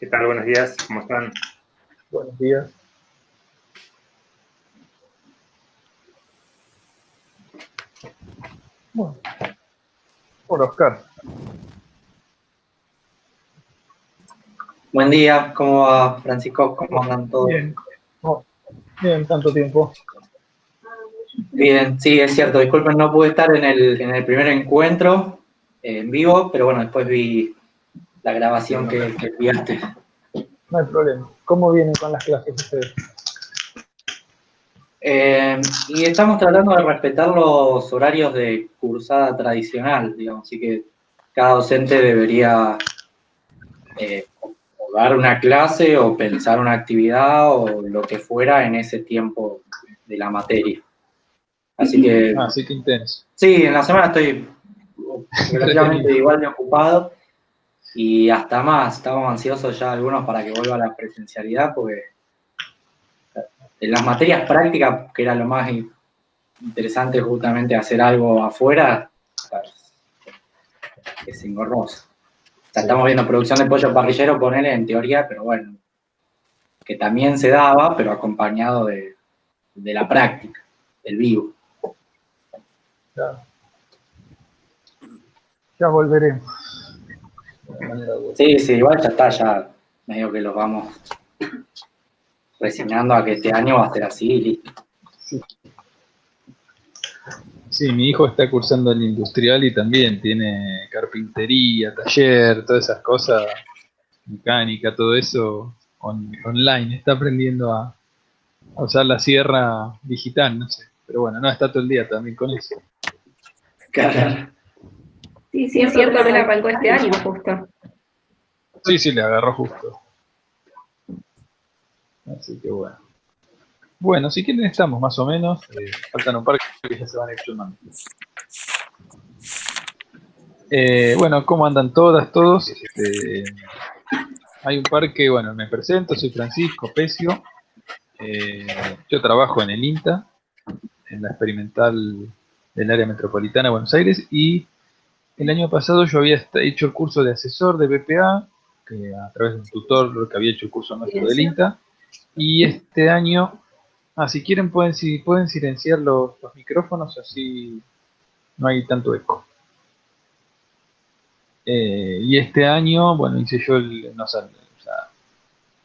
tal? Buenos días, ¿cómo están? Buenos días. Bueno, hola Oscar. Buen día, ¿cómo va Francisco? ¿Cómo andan todos? Bien, bien, tanto tiempo. Bien, sí, es cierto, disculpen, no pude estar en el primer encuentro en vivo, pero bueno, después vi la grabación que enviaste. No hay problema. ¿Cómo vienen con las clases ustedes? Y estamos tratando de respetar los horarios de cursada tradicional, digamos, así que cada docente debería o dar una clase o pensar una actividad o lo que fuera en ese tiempo de la materia. Así que intenso. sí, en la semana estoy relativamente igual de ocupado y hasta más, estamos ansiosos ya algunos para que vuelva la presencialidad porque en las materias prácticas, que era lo más interesante justamente hacer algo afuera, es engorroso. O sea, estamos viendo producción de pollo parrillero, ponele en teoría, pero bueno, que también se daba, pero acompañado de la práctica, del vivo. Claro. Ya volveremos. Sí, igual ya está, ya medio que los vamos resignando a que este año va a ser así y listo. Sí, mi hijo está cursando el industrial y también tiene carpintería, taller, todas esas cosas, mecánica, todo eso online. Está aprendiendo a usar la sierra digital, no sé. Pero bueno, no, está todo el día también con eso. Claro. Sí, es cierto que le arrancó este año justo. Sí, le agarró justo. Así que bueno. Bueno, si quieren estamos más o menos. Faltan un par que ya se van a ir filmando. Bueno, ¿cómo andan todas, todos? Hay un par que, bueno, me presento, soy Francisco Pecio. Yo trabajo en el INTA, en la experimental del área metropolitana de Buenos Aires, y el año pasado yo había hecho el curso de asesor de BPA, que a través de un tutor que había hecho el curso nuestro del INTA, y este año, si quieren pueden silenciar los micrófonos, así no hay tanto eco. Y este año, bueno, hice yo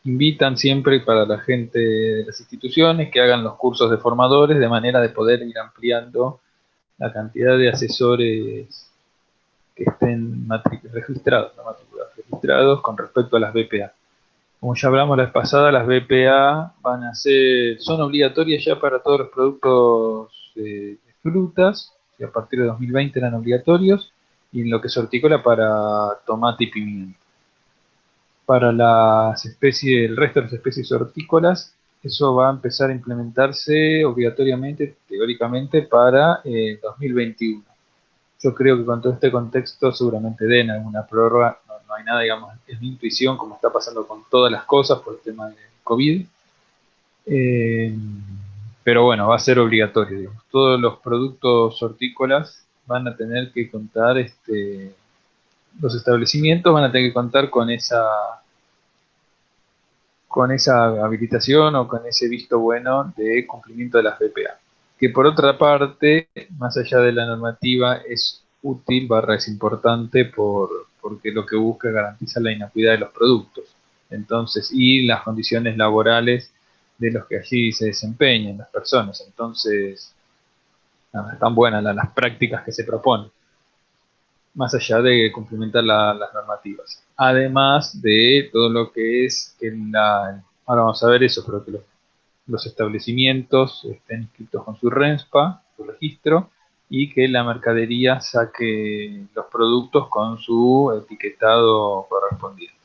invitan siempre para la gente de las instituciones que hagan los cursos de formadores de manera de poder ir ampliando la cantidad de asesores que estén registrados con respecto a las BPA. Como ya hablamos la vez pasada, las BPA son obligatorias ya para todos los productos de frutas, que a partir de 2020 eran obligatorios, y en lo que es hortícola para tomate y pimiento. Para el resto de las especies hortícolas, eso va a empezar a implementarse obligatoriamente, teóricamente, para 2021. Yo creo que con todo este contexto seguramente den alguna prórroga, no hay nada, digamos, es mi intuición, como está pasando con todas las cosas por el tema del COVID. Pero bueno, va a ser obligatorio, digamos. Todos los productos hortícolas van a tener que contar, los establecimientos van a tener que contar con esa habilitación o con ese visto bueno de cumplimiento de las BPA. Que por otra parte, más allá de la normativa, es útil, es importante porque lo que busca es garantizar la inocuidad de los productos. Entonces, y las condiciones laborales de los que allí se desempeñan, las personas. Entonces, están buenas las prácticas que se proponen, más allá de cumplimentar las normativas. Además de todo lo que es ahora vamos a ver eso, pero que los establecimientos estén inscritos con su RENSPA, su registro, y que la mercadería saque los productos con su etiquetado correspondiente.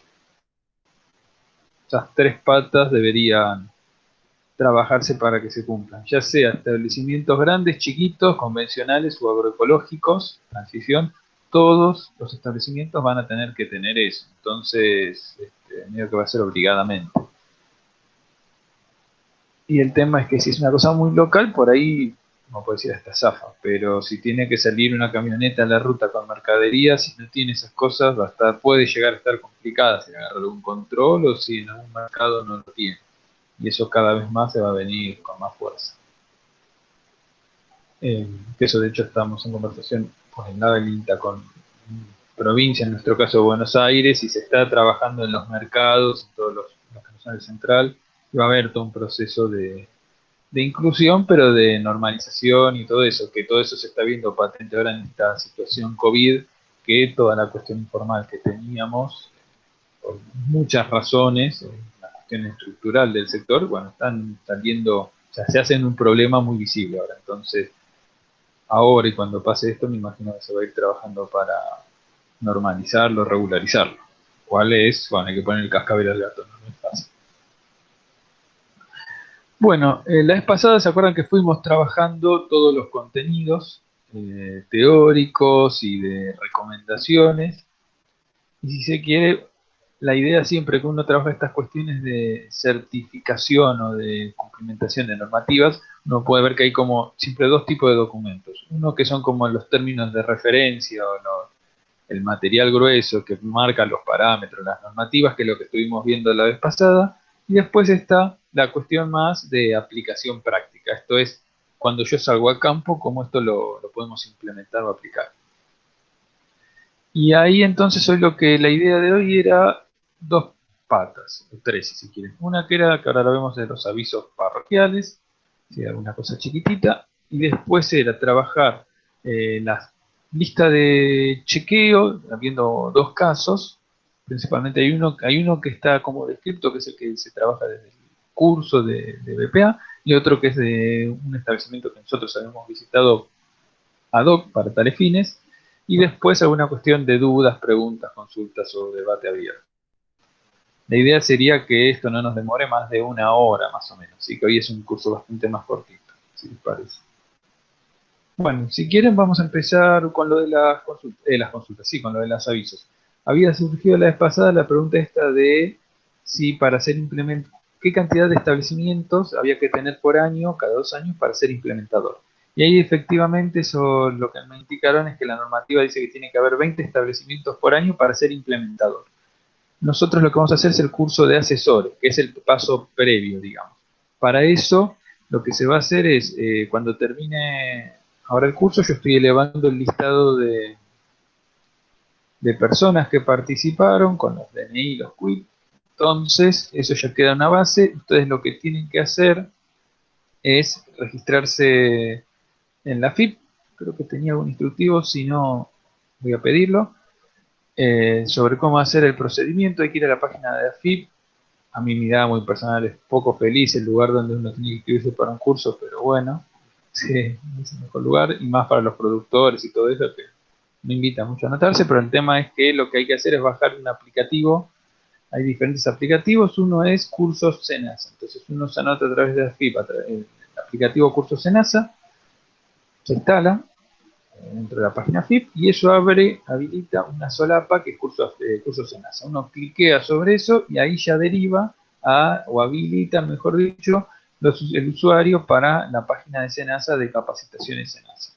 Esas tres patas deberían trabajarse para que se cumplan, ya sea establecimientos grandes, chiquitos, convencionales o agroecológicos, transición, todos los establecimientos van a tener que tener eso. Entonces, medio que va a ser obligadamente. Y el tema es que si es una cosa muy local, por ahí como puede decir, hasta zafa, pero si tiene que salir una camioneta a la ruta con mercadería, si no tiene esas cosas, puede llegar a estar complicada si agarra algún control o si en algún mercado no lo tiene. Y eso cada vez más se va a venir con más fuerza. Que eso de hecho estamos en conversación pues, en la INTA con provincia, en nuestro caso Buenos Aires, y se está trabajando en los mercados, en todos los que no son el central, y va a haber todo un proceso de inclusión, pero de normalización y todo eso, que todo eso se está viendo patente ahora en esta situación COVID, que toda la cuestión informal que teníamos, por muchas razones, la cuestión estructural del sector, bueno, están saliendo, o sea, se hacen un problema muy visible ahora. Entonces, ahora y cuando pase esto, me imagino que se va a ir trabajando para normalizarlo, regularizarlo. ¿Cuál es? Bueno, hay que poner el cascabel al gato, no es fácil. Bueno, la vez pasada se acuerdan que fuimos trabajando todos los contenidos teóricos y de recomendaciones. Y si se quiere, la idea siempre que uno trabaja estas cuestiones de certificación o de cumplimentación de normativas, uno puede ver que hay como siempre dos tipos de documentos. Uno que son como los términos de referencia o el material grueso que marca los parámetros, las normativas, que es lo que estuvimos viendo la vez pasada, y después está la cuestión más de aplicación práctica. Esto es, cuando yo salgo al campo, cómo esto lo podemos implementar o aplicar. Y ahí entonces hoy la idea de hoy era dos patas, o tres si se quieren. Una que era, que ahora lo vemos de los avisos parroquiales, si alguna cosa chiquitita, y después era trabajar la lista de chequeo, viendo dos casos, principalmente hay uno que está como descrito, que es el que se trabaja desde el curso de BPA, y otro que es de un establecimiento que nosotros habíamos visitado ad hoc para tales fines, y después alguna cuestión de dudas, preguntas, consultas o debate abierto. La idea sería que esto no nos demore más de una hora más o menos, así que hoy es un curso bastante más cortito, si les parece. Bueno, si quieren vamos a empezar con lo de las consultas, sí, con lo de los avisos. Había surgido la vez pasada la pregunta esta de si para hacer qué cantidad de establecimientos había que tener por año, cada 2 años, para ser implementador. Y ahí efectivamente eso lo que me indicaron es que la normativa dice que tiene que haber 20 establecimientos por año para ser implementador. Nosotros lo que vamos a hacer es el curso de asesores, que es el paso previo, digamos. Para eso, lo que se va a hacer es, cuando termine ahora el curso, yo estoy elevando el listado de personas que participaron con los DNI y los quit. Entonces, eso ya queda una base. Ustedes lo que tienen que hacer es registrarse en la AFIP. Creo que tenía algún instructivo, si no, voy a pedirlo. Sobre cómo hacer el procedimiento, hay que ir a la página de AFIP. A mi mirada muy personal es poco feliz el lugar donde uno tiene que inscribirse para un curso, pero bueno, sí, es el mejor lugar, y más para los productores y todo eso, que no invita mucho a anotarse, pero el tema es que lo que hay que hacer es bajar un aplicativo. Hay diferentes aplicativos, uno es Cursos Senasa, entonces uno se anota a través de AFIP, el aplicativo Cursos Senasa, se instala dentro de la página FIP y eso habilita una solapa que es Cursos Senasa. Uno cliquea sobre eso y ahí ya deriva o habilita, mejor dicho, el usuario para la página de Senasa de capacitaciones Senasa.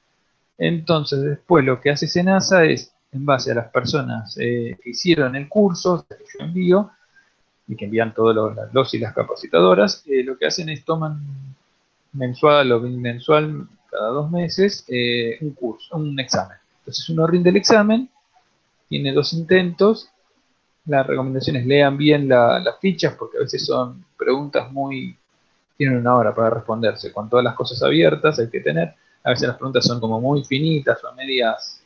Entonces después lo que hace Senasa es, en base a las personas que hicieron el curso, que yo envío, y que envían todos los y las capacitadoras, lo que hacen es toman mensual o bimensual, cada 2 meses, un examen. Entonces uno rinde el examen, tiene 2 intentos. La recomendación es lean bien las fichas, porque a veces son preguntas tienen una hora para responderse, con todas las cosas abiertas hay que tener. A veces las preguntas son como muy finitas o medias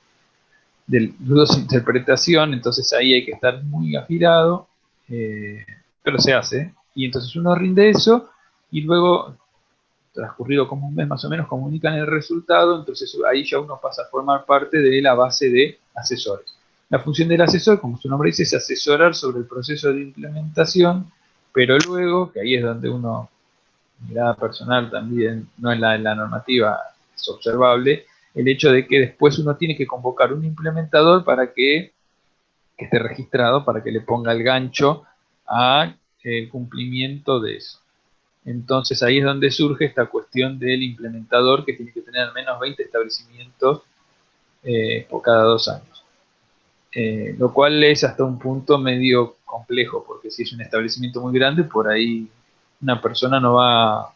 de dudosa interpretación, entonces ahí hay que estar muy afilado, pero se hace. Y entonces uno rinde eso y luego, transcurrido como un mes más o menos, comunican el resultado, entonces ahí ya uno pasa a formar parte de la base de asesores. La función del asesor, como su nombre dice, es asesorar sobre el proceso de implementación, pero luego, que ahí es donde uno, mirada personal también, no es la normativa, es observable, el hecho de que después uno tiene que convocar un implementador para que esté registrado, para que le ponga el gancho a el cumplimiento de eso. Entonces ahí es donde surge esta cuestión del implementador que tiene que tener al menos 20 establecimientos por cada 2 años. Lo cual es hasta un punto medio complejo, porque si es un establecimiento muy grande, por ahí una persona no va, o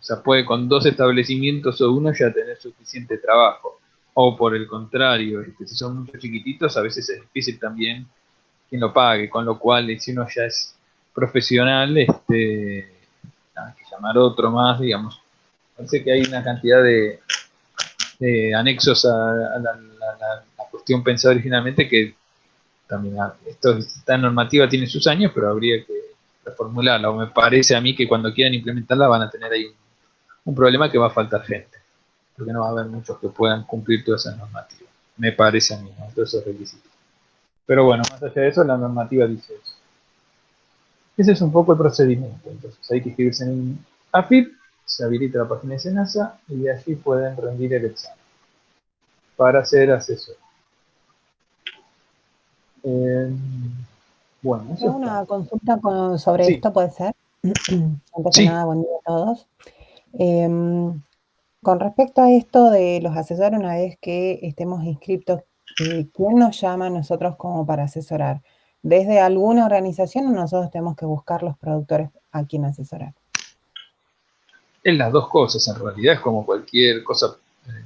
sea, puede con 2 establecimientos o uno ya tener suficiente trabajo. O por el contrario, si son muchos chiquititos, a veces es difícil también quien lo pague, con lo cual si uno ya es profesional, hay que llamar otro más, digamos. Parece que hay una cantidad de anexos a la cuestión pensada originalmente que también esta normativa tiene sus años, pero habría que reformularla, o me parece a mí que cuando quieran implementarla van a tener ahí un problema que va a faltar gente, porque no va a haber muchos que puedan cumplir todas esas normativas, me parece a mí, ¿no? Todos esos requisitos. Pero bueno, más allá de eso, la normativa dice eso. Ese es un poco el procedimiento. Entonces hay que inscribirse en un AFIP, se habilita la página de SENASA y de allí pueden rendir el examen para ser asesor. Bueno, eso Tengo está. una consulta sobre Sí, esto, ¿puede ser? Antes que sí, nada, buen día a todos. Con respecto a esto de los asesores, una vez que estemos inscritos, ¿quién nos llama a nosotros como para asesorar? ¿Desde alguna organización o nosotros tenemos que buscar los productores a quien asesorar? es las dos cosas en realidad, es como cualquier cosa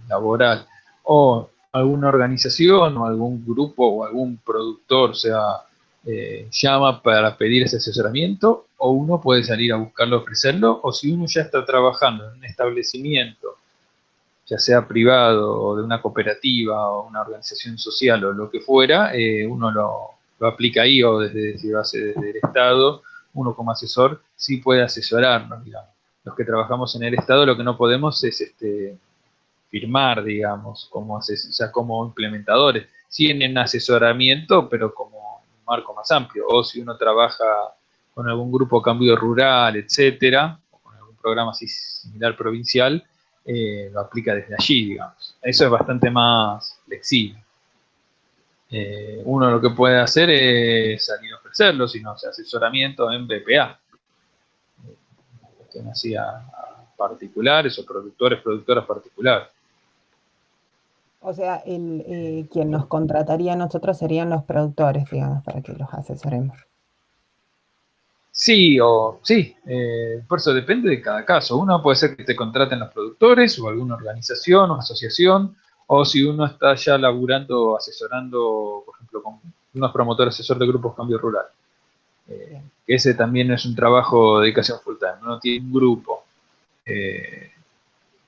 laboral. O alguna organización o algún grupo o algún productor, o sea, llama para pedir ese asesoramiento, o uno puede salir a buscarlo, ofrecerlo, o si uno ya está trabajando en un establecimiento, ya sea privado o de una cooperativa o una organización social o lo que fuera, uno lo aplica ahí, o desde, si lo hace desde el Estado, uno como asesor sí puede asesorarnos, digamos. Los que trabajamos en el Estado lo que no podemos es firmar, digamos, como, o sea, como implementadores. Sí en un asesoramiento, pero como un marco más amplio. O si uno trabaja con algún grupo cambio rural, etcétera, o con algún programa así similar provincial, lo aplica desde allí, digamos. Eso es bastante más flexible. Uno lo que puede hacer es salir a ofrecerlo, si no, asesoramiento en BPA. Cuestión así a particulares o productores, productoras particulares. O sea, quien nos contrataría a nosotros serían los productores, digamos, para que los asesoremos. Sí, por eso depende de cada caso. Uno puede ser que te contraten los productores o alguna organización o asociación, o si uno está ya laburando, asesorando, por ejemplo, con unos promotores asesor de grupos cambio rural. Que ese también es un trabajo de dedicación full time. Uno tiene un grupo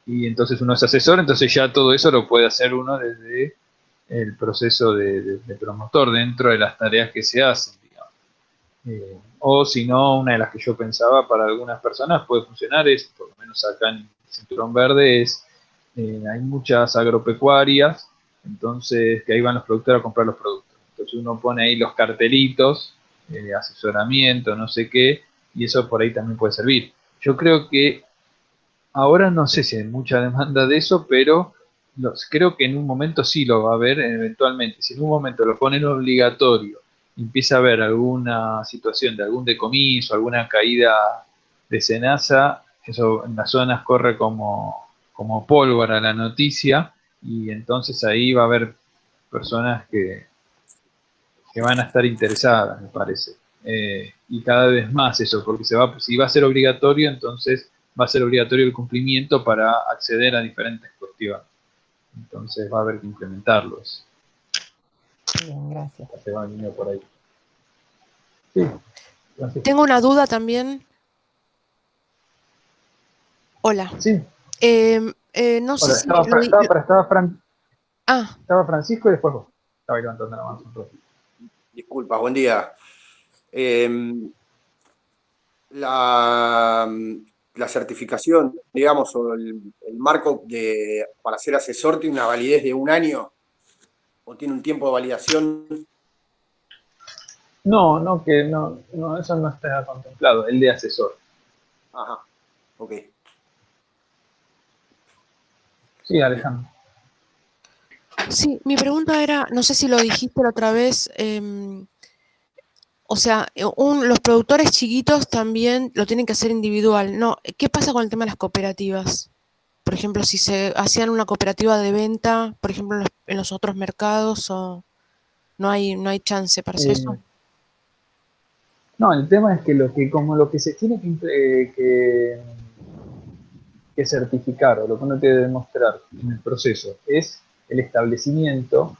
y entonces uno es asesor, entonces ya todo eso lo puede hacer uno desde el proceso de promotor dentro de las tareas que se hacen. O si no, una de las que yo pensaba para algunas personas puede funcionar es, por lo menos acá en Cinturón Verde, hay muchas agropecuarias, entonces que ahí van los productores a comprar los productos. Entonces uno pone ahí los cartelitos, asesoramiento, no sé qué, y eso por ahí también puede servir. Yo creo que ahora no sé si hay mucha demanda de eso, pero creo que en un momento sí lo va a haber eventualmente. Si en un momento lo ponen obligatorio, empieza a haber alguna situación de algún decomiso, alguna caída de cenaza, eso en las zonas corre como pólvora la noticia, y entonces ahí va a haber personas que van a estar interesadas, me parece. Y cada vez más eso, porque si va a ser obligatorio, entonces va a ser obligatorio el cumplimiento para acceder a diferentes cuestiones. Entonces va a haber que implementarlos. Bien, gracias. Se va a venir por ahí. Sí. Tengo una duda también. Hola. Sí. No sé Hola, si... estaba Francisco y después vos. Estaba levantando la mano. Disculpa, buen día. La certificación, digamos, o el marco para ser asesor tiene una validez de 1 año o tiene un tiempo de validación. No, eso no está contemplado, el de asesor. Ajá, ok. Sí, Alejandro. Sí, mi pregunta era, no sé si lo dijiste la otra vez, O sea, los productores chiquitos también lo tienen que hacer individual. No, ¿qué pasa con el tema de las cooperativas? Por ejemplo, si se hacían una cooperativa de venta, por ejemplo, en los otros mercados, o no hay chance para hacer eso. Eh, no, el tema es que como lo que se tiene que certificar, o lo que uno tiene que demostrar en el proceso, es el establecimiento.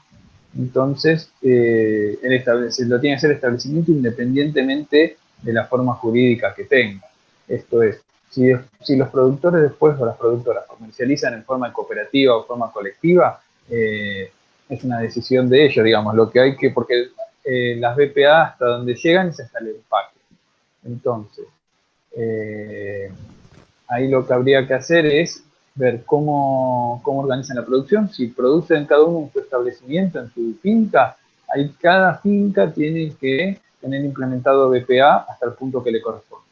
Entonces, lo tiene que hacer el establecimiento independientemente de la forma jurídica que tenga. Esto es, si los productores después o las productoras comercializan en forma cooperativa o forma colectiva, es una decisión de ellos, digamos, lo que hay que, porque las BPA hasta donde llegan es hasta el empaque. Entonces, ahí lo que habría que hacer es ver cómo organizan la producción, si producen cada uno en su establecimiento, en su finca, ahí cada finca tiene que tener implementado BPA hasta el punto que le corresponde.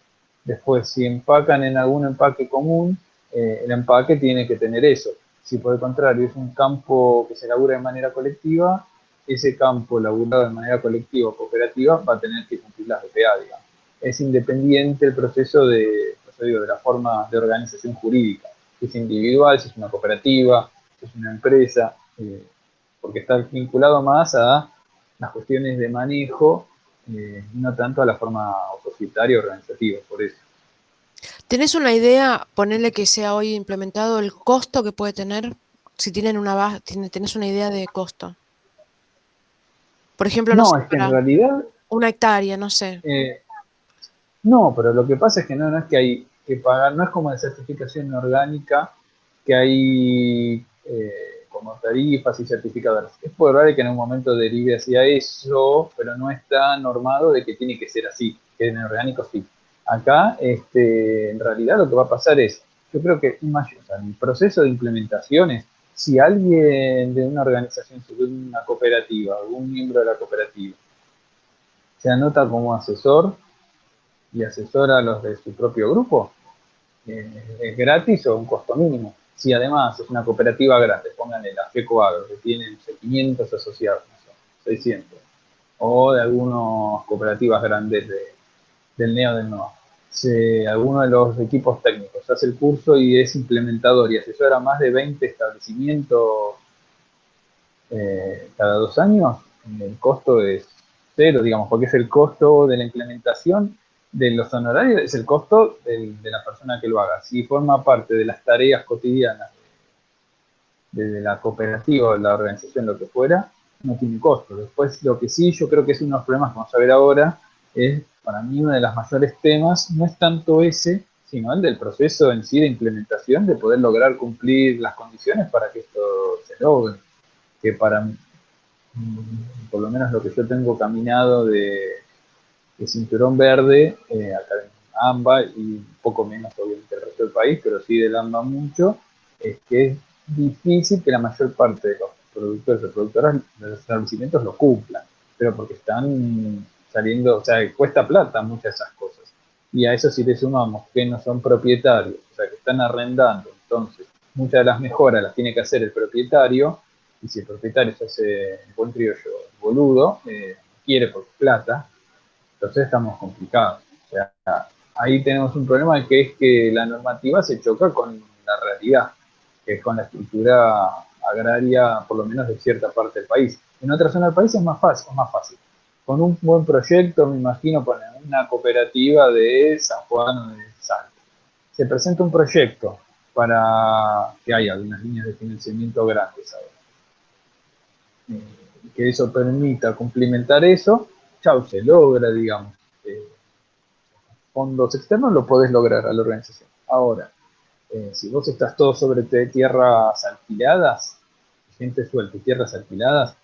Después, si empacan en algún empaque común, el empaque tiene que tener eso. Si por el contrario es un campo que se labura de manera colectiva, ese campo laburado de manera colectiva o cooperativa va a tener que cumplir las BPA, digamos. Es independiente el proceso de la forma de organización jurídica, si es individual, si es una cooperativa, si es una empresa, porque está vinculado más a las cuestiones de manejo, no tanto a la forma societaria o organizativa, por eso. ¿Tenés una idea, ponerle que sea hoy implementado, el costo que puede tener? Si tienen tenés una idea de costo. Por ejemplo, no sé, No, es que en para realidad, una hectárea, no sé. no, pero lo que pasa es que no es que hay que pagar, no es como de certificación orgánica, que hay como tarifas y certificadoras. Es probable que en un momento derive hacia eso, pero no está normado de que tiene que ser así, que en orgánico sí. Acá, en realidad lo que va a pasar es, yo creo que o sea, el proceso de implementación es, si alguien de una organización, de una cooperativa, algún miembro de la cooperativa, se anota como asesor y asesora a los de su propio grupo, es gratis o un costo mínimo. Si además es una cooperativa grande, pónganle la FECOAGRO, que tienen 500 asociados, no sé, 600, o de algunas cooperativas grandes del NEO del NOA. Si alguno de los equipos técnicos hace el curso y es implementador y asesora más de 20 establecimientos cada 2 años, el costo es cero, digamos, porque es el costo de la implementación de los honorarios, es el costo de la persona que lo haga. Si forma parte de las tareas cotidianas de la cooperativa o de la organización, lo que fuera, no tiene costo. Después, lo que sí yo creo que es uno de los problemas que vamos a ver ahora, es para mí uno de los mayores temas, no es tanto ese, sino el del proceso en sí de implementación, de poder lograr cumplir las condiciones para que esto se logre. Que para por lo menos lo que yo tengo caminado de cinturón verde, acá en AMBA, y un poco menos obviamente el resto del país, pero sí del AMBA mucho, es que es difícil que la mayor parte de los productores o productoras de los establecimientos lo cumplan, pero porque están saliendo, o sea, cuesta plata muchas de esas cosas. Y a eso si le sumamos que no son propietarios, o sea, que están arrendando, entonces muchas de las mejoras las tiene que hacer el propietario, y si el propietario se hace buen criollo boludo, quiere por plata, entonces estamos complicados. O sea, ahí tenemos un problema que es que la normativa se choca con la realidad, que es con la estructura agraria, por lo menos de cierta parte del país. En otra zona del país es más fácil. Con un buen proyecto, me imagino, poner una cooperativa de San Juan o de Salta. Se presenta un proyecto para que haya algunas líneas de financiamiento grandes ahora. Que eso permita cumplimentar eso, chau, se logra, digamos. Fondos externos lo podés lograr a la organización. Ahora, si vos estás todo sobre tierras alquiladas, gente suelta y tierras alquiladas,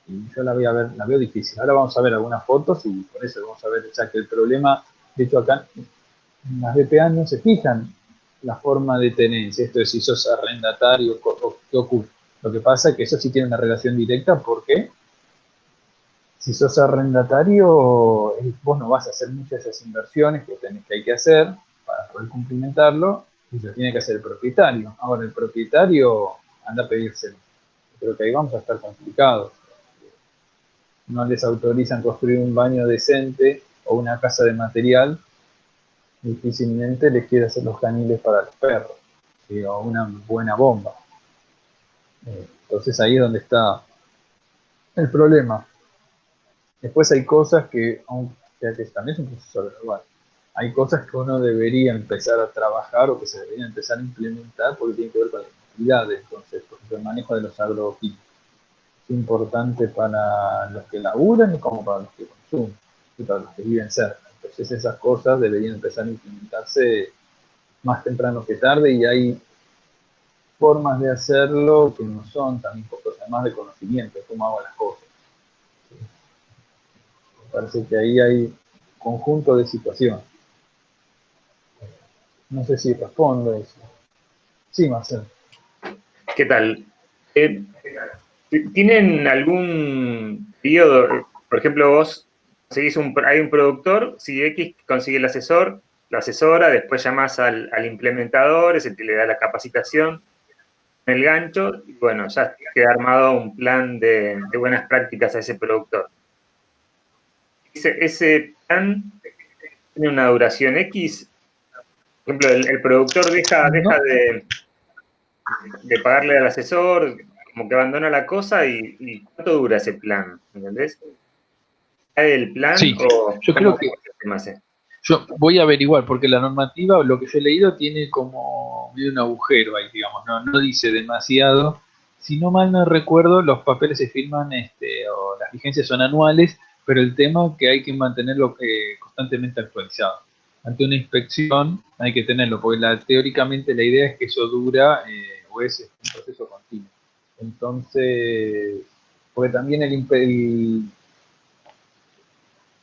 y yo la voy a ver, la veo difícil. Ahora vamos a ver algunas fotos y por eso vamos a ver, o sea, que el problema, de hecho acá en las BPA no se fijan la forma de tenencia, esto es si sos arrendatario o qué ocurre. Lo que pasa es que eso sí tiene una relación directa porque si sos arrendatario, vos no vas a hacer muchas de esas inversiones que hay que hacer para poder cumplimentarlo, y lo tiene que hacer el propietario. Ahora, el propietario anda a pedírselo. Creo que ahí vamos a estar complicados. no les autorizan construir un baño decente o una casa de material, difícilmente les quiere hacer los caniles para los perros, ¿sí? O una buena bomba. Entonces ahí es donde está el problema. Después hay cosas que, aunque también es un proceso gradual, hay cosas que uno debería empezar a trabajar o que se deberían empezar a implementar porque tiene que ver con la actividad. Entonces, por ejemplo, el manejo de los agroquímicos es importante para los que laburan y como para los que consumen y para los que viven cerca. Entonces esas cosas deberían empezar a implementarse más temprano que tarde y hay formas de hacerlo que no son también cosas, además de conocimiento, de cómo hago las cosas. Me parece que ahí hay un conjunto de situaciones. No sé si respondo eso. Sí, Marcelo. ¿Qué tal? ¿Tienen algún periodo? Por ejemplo, vos conseguís hay un productor, si X consigue el asesor, la asesora, después llamás al implementador, ese que le da la capacitación, el gancho, y bueno, ya queda armado un plan de buenas prácticas a ese productor. Ese plan tiene una duración X. Por ejemplo, el productor deja de pagarle al asesor, como que abandona la cosa y ¿cuánto dura ese plan? ¿Entendés? ¿Cae el plan Sí, o yo creo que yo voy a averiguar, porque la normativa, lo que yo he leído, tiene como un agujero ahí, digamos, no dice demasiado. Si no mal no recuerdo, los papeles se firman, o las vigencias son anuales, pero el tema es que hay que mantenerlo constantemente actualizado. Ante una inspección hay que tenerlo, porque teóricamente la idea es que eso dura, o es un proceso continuo. Entonces, porque también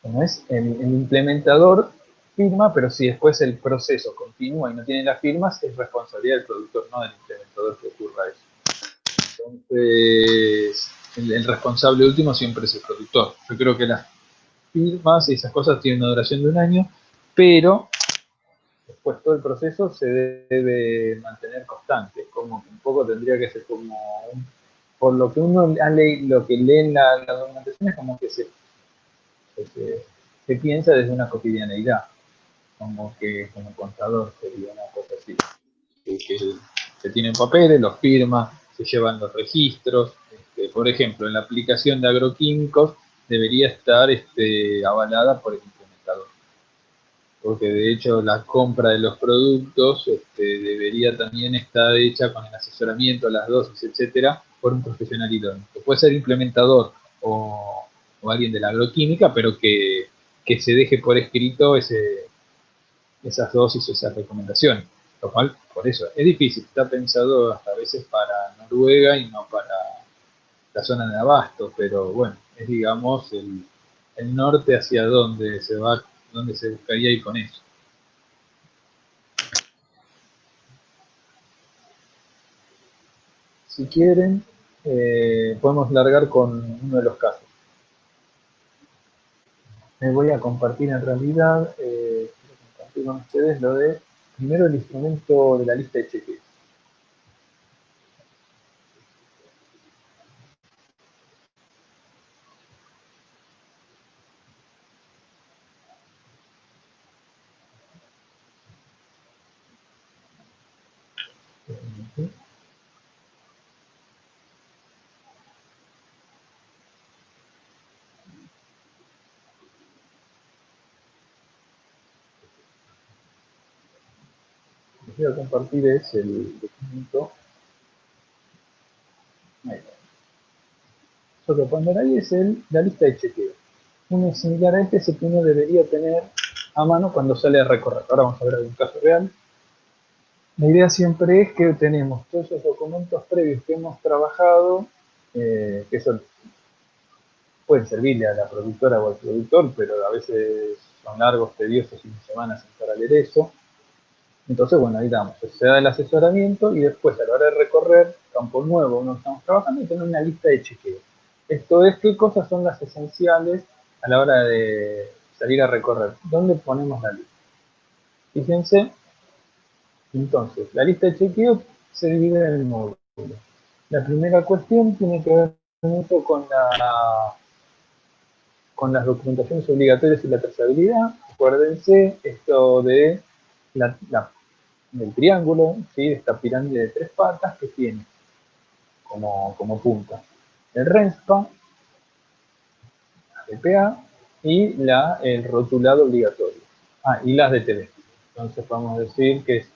¿cómo es? El implementador firma, pero si después el proceso continúa y no tiene las firmas, es responsabilidad del productor, no del implementador que ocurra eso. Entonces, el responsable último siempre es el productor. Yo creo que las firmas y esas cosas tienen una duración de un año, pero después todo el proceso se debe mantener constante, como que un poco tendría que ser como por lo que uno ha leído, lo que lee en la documentación es como que se piensa desde una cotidianeidad, como que como contador sería una cosa así, que se tienen papeles, los firma, se llevan los registros, por ejemplo, en la aplicación de agroquímicos debería estar avalada por el implementador, porque de hecho la compra de los productos debería también estar hecha con el asesoramiento, las dosis, etcétera, por un profesional idóneo, que puede ser implementador o alguien de la agroquímica, pero que se deje por escrito esas dosis o esas recomendaciones. Lo cual, por eso, es difícil. Está pensado hasta a veces para Noruega y no para la zona de Abasto, pero bueno, es digamos el norte hacia donde se buscaría ir con eso. Si quieren, podemos largar con uno de los casos. Les voy a compartir en realidad, compartir con ustedes lo de, primero el instrumento de la lista de chequeo. Les voy a compartir es el documento. Ahí está. Lo que pueden ver ahí es la lista de chequeo. Uno similar a este es el que uno debería tener a mano cuando sale a recorrer. Ahora vamos a ver algún caso real. La idea siempre es que tenemos todos esos documentos previos que hemos trabajado, que eso pueden servirle a la productora o al productor, pero a veces son largos, tediosos y se van a sentar a leer eso. Entonces, bueno, ahí damos, se da el asesoramiento y después a la hora de recorrer campo nuevo, uno estamos trabajando y tenemos una lista de chequeo. Esto es qué cosas son las esenciales a la hora de salir a recorrer. ¿Dónde ponemos la lista? Fíjense, entonces, la lista de chequeo se divide en el módulo. La primera cuestión tiene que ver mucho con con las documentaciones obligatorias y la trazabilidad, acuérdense esto de del triángulo, ¿sí? De esta pirámide de 3 patas que tiene como punta el RENSPA, la DPA y el rotulado obligatorio. Y las DTB. Entonces vamos a decir que es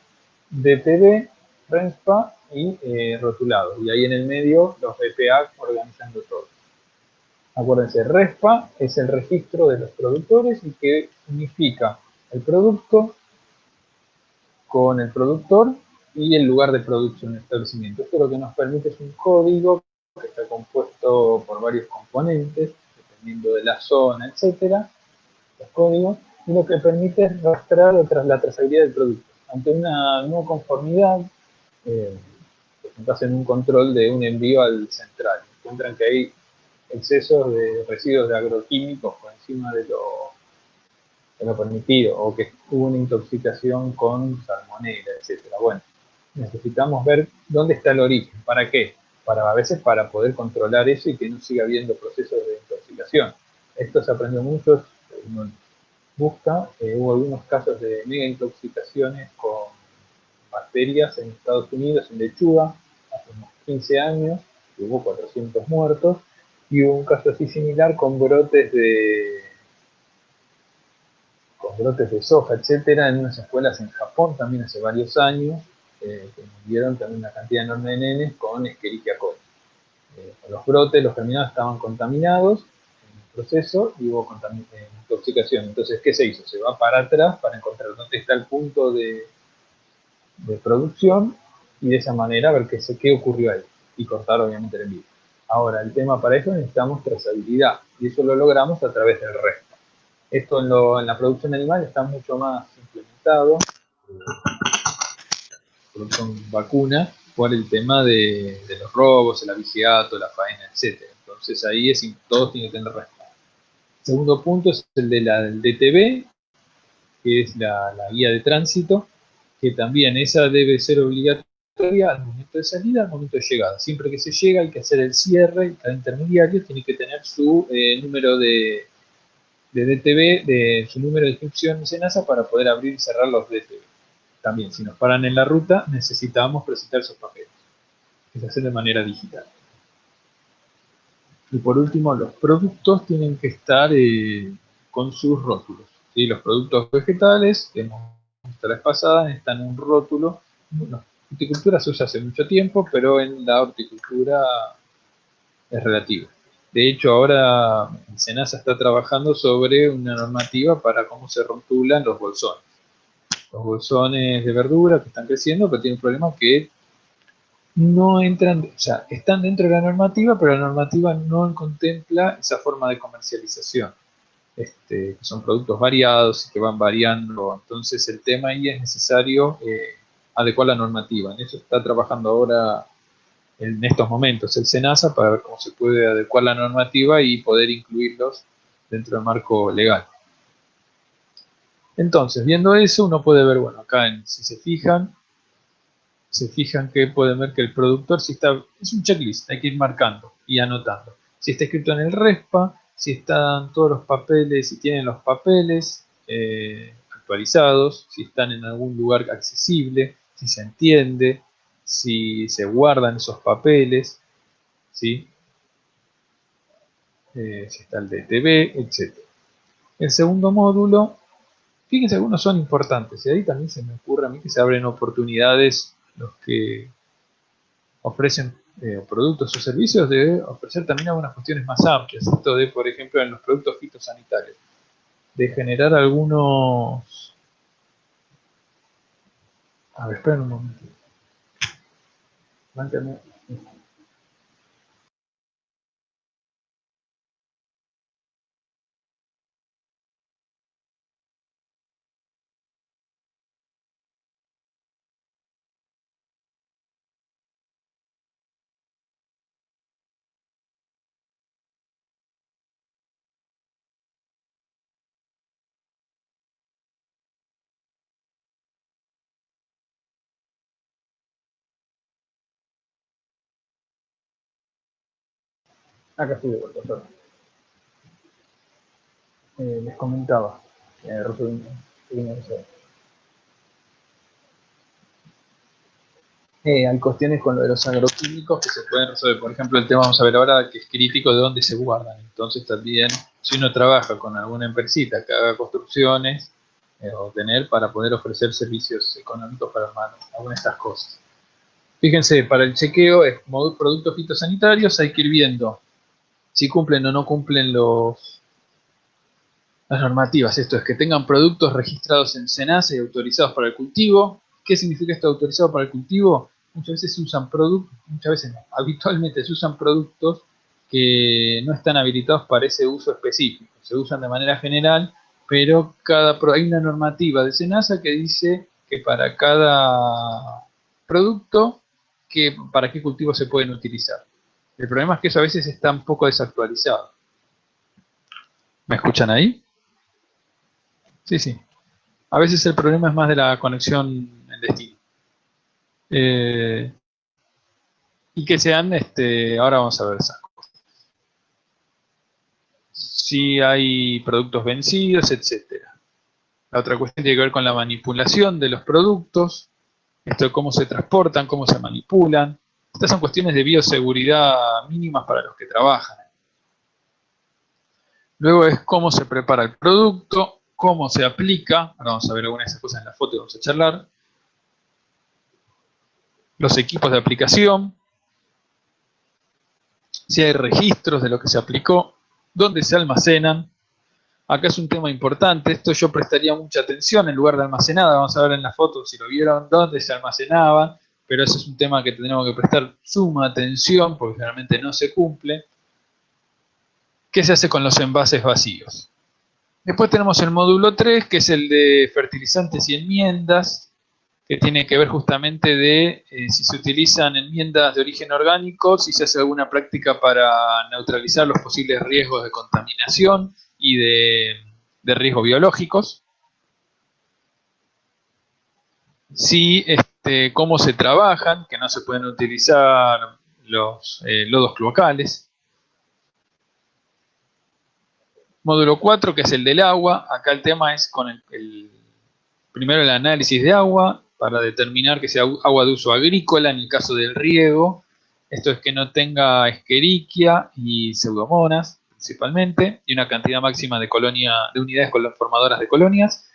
DTB, RENSPA y rotulado. Y ahí en el medio los DPA organizando todo. Acuérdense, RESPA es el registro de los productores y que unifica el producto con el productor y el lugar de producción del establecimiento. Esto lo que nos permite es un código que está compuesto por varios componentes, dependiendo de la zona, etcétera, los códigos, y lo que permite es rastrear la trazabilidad del producto. Ante una no conformidad, hacen un control de un envío al central. Encuentran que hay excesos de residuos de agroquímicos por encima de lo permitido, o que hubo una intoxicación con salmonela, etcétera. Bueno, necesitamos ver dónde está el origen. ¿Para qué? A veces para poder controlar eso y que no siga habiendo procesos de intoxicación. Esto se aprendió mucho, uno busca, hubo algunos casos de mega intoxicaciones con bacterias en Estados Unidos, en lechuga, hace unos 15 años, hubo 400 muertos, y hubo un caso así similar con brotes de soja, etcétera, en unas escuelas en Japón también hace varios años, que murieron también una cantidad enorme de nenes con Escherichia coli. Los brotes, los germinados estaban contaminados en el proceso y hubo intoxicación. Entonces, ¿qué se hizo? Se va para atrás para encontrar dónde está el punto de producción y de esa manera ver qué ocurrió ahí y cortar obviamente el envío. Ahora, el tema para eso necesitamos trazabilidad y eso lo logramos a través del RESPA. Esto en la producción animal está mucho más implementado, producción vacuna, por el tema de los robos, el abigeato, la faena, etc. Entonces ahí todos tienen que tener RESPA. El segundo punto es el del DTB, que es la guía de tránsito, que también esa debe ser obligatoria al momento de salida, al momento de llegada. Siempre que se llega hay que hacer el cierre y cada intermediario tiene que tener su número de DTB, su número de inscripción en SENASA para poder abrir y cerrar los DTB. También, si nos paran en la ruta, necesitamos presentar esos papeles. Es hacer de manera digital. Y por último, los productos tienen que estar con sus rótulos. ¿Sí? Los productos vegetales, que hemos visto la vez pasada, necesitan un rótulo. La horticultura se usa hace mucho tiempo, pero en la horticultura es relativo. De hecho, ahora SENASA está trabajando sobre una normativa para cómo se rotulan los bolsones. Los bolsones de verdura que están creciendo, pero tienen un problema que no entran, o sea, están dentro de la normativa, pero la normativa no contempla esa forma de comercialización. Que son productos variados y que van variando. Entonces el tema ahí es necesario adecuar la normativa. En eso está trabajando ahora en estos momentos el SENASA para ver cómo se puede adecuar la normativa y poder incluirlos dentro del marco legal. Entonces, viendo eso, uno puede ver, bueno, acá si se fijan que pueden ver que el productor, es un checklist, hay que ir marcando y anotando. Si está escrito en el RESPA, si están todos los papeles, si tienen los papeles actualizados, si están en algún lugar accesible, si se entiende, si se guardan esos papeles, ¿sí? Si está el DTB, etc. El segundo módulo, fíjense, algunos son importantes, y ahí también se me ocurre a mí que se abren oportunidades los que ofrecen productos o servicios de ofrecer también algunas cuestiones más amplias. Esto de, por ejemplo, en los productos fitosanitarios, de generar algunos... A ver, esperen un momento. Mándame. Acá estoy de vuelta, perdón. les comentaba. Hay cuestiones con lo de los agroquímicos que se pueden resolver. Por ejemplo, el tema, vamos a ver ahora, que es crítico, de dónde se guardan. Entonces también, si uno trabaja con alguna empresita que haga construcciones, o tener para poder ofrecer servicios económicos para algunas de estas cosas. Fíjense, para el chequeo es productos fitosanitarios, hay que ir viendo si cumplen o no cumplen las normativas. Esto es que tengan productos registrados en SENASA y autorizados para el cultivo. ¿Qué significa esto autorizado para el cultivo? Muchas veces se usan productos, muchas veces no, habitualmente se usan productos que no están habilitados para ese uso específico. Se usan de manera general, pero hay una normativa de SENASA que dice que para cada producto, para qué cultivos se pueden utilizar. El problema es que eso a veces está un poco desactualizado. ¿Me escuchan ahí? Sí, sí. A veces el problema es más de la conexión en destino. Y que sean, ahora vamos a ver esas cosas. Si hay productos vencidos, etcétera. La otra cuestión tiene que ver con la manipulación de los productos, esto de cómo se transportan, cómo se manipulan. Estas son cuestiones de bioseguridad mínimas para los que trabajan. Luego es cómo se prepara el producto, cómo se aplica. Ahora vamos a ver algunas de esas cosas en la foto y vamos a charlar. Los equipos de aplicación, si hay registros de lo que se aplicó, dónde se almacenan. Acá es un tema importante, esto yo prestaría mucha atención en lugar de almacenada. Vamos a ver en la foto si lo vieron, dónde se almacenaban, pero ese es un tema que tenemos que prestar suma atención porque generalmente no se cumple. ¿Qué se hace con los envases vacíos? Después tenemos el módulo 3, que es el de fertilizantes y enmiendas, que tiene que ver justamente de si se utilizan enmiendas de origen orgánico, si se hace alguna práctica para neutralizar los posibles riesgos de contaminación y de riesgos biológicos. Si, cómo se trabajan, que no se pueden utilizar los lodos cloacales. Módulo 4, que es el del agua. Acá el tema es con primero el análisis de agua, para determinar que sea agua de uso agrícola en el caso del riego. Esto es que no tenga Escherichia y Pseudomonas, principalmente, y una cantidad máxima de unidades formadoras de colonias.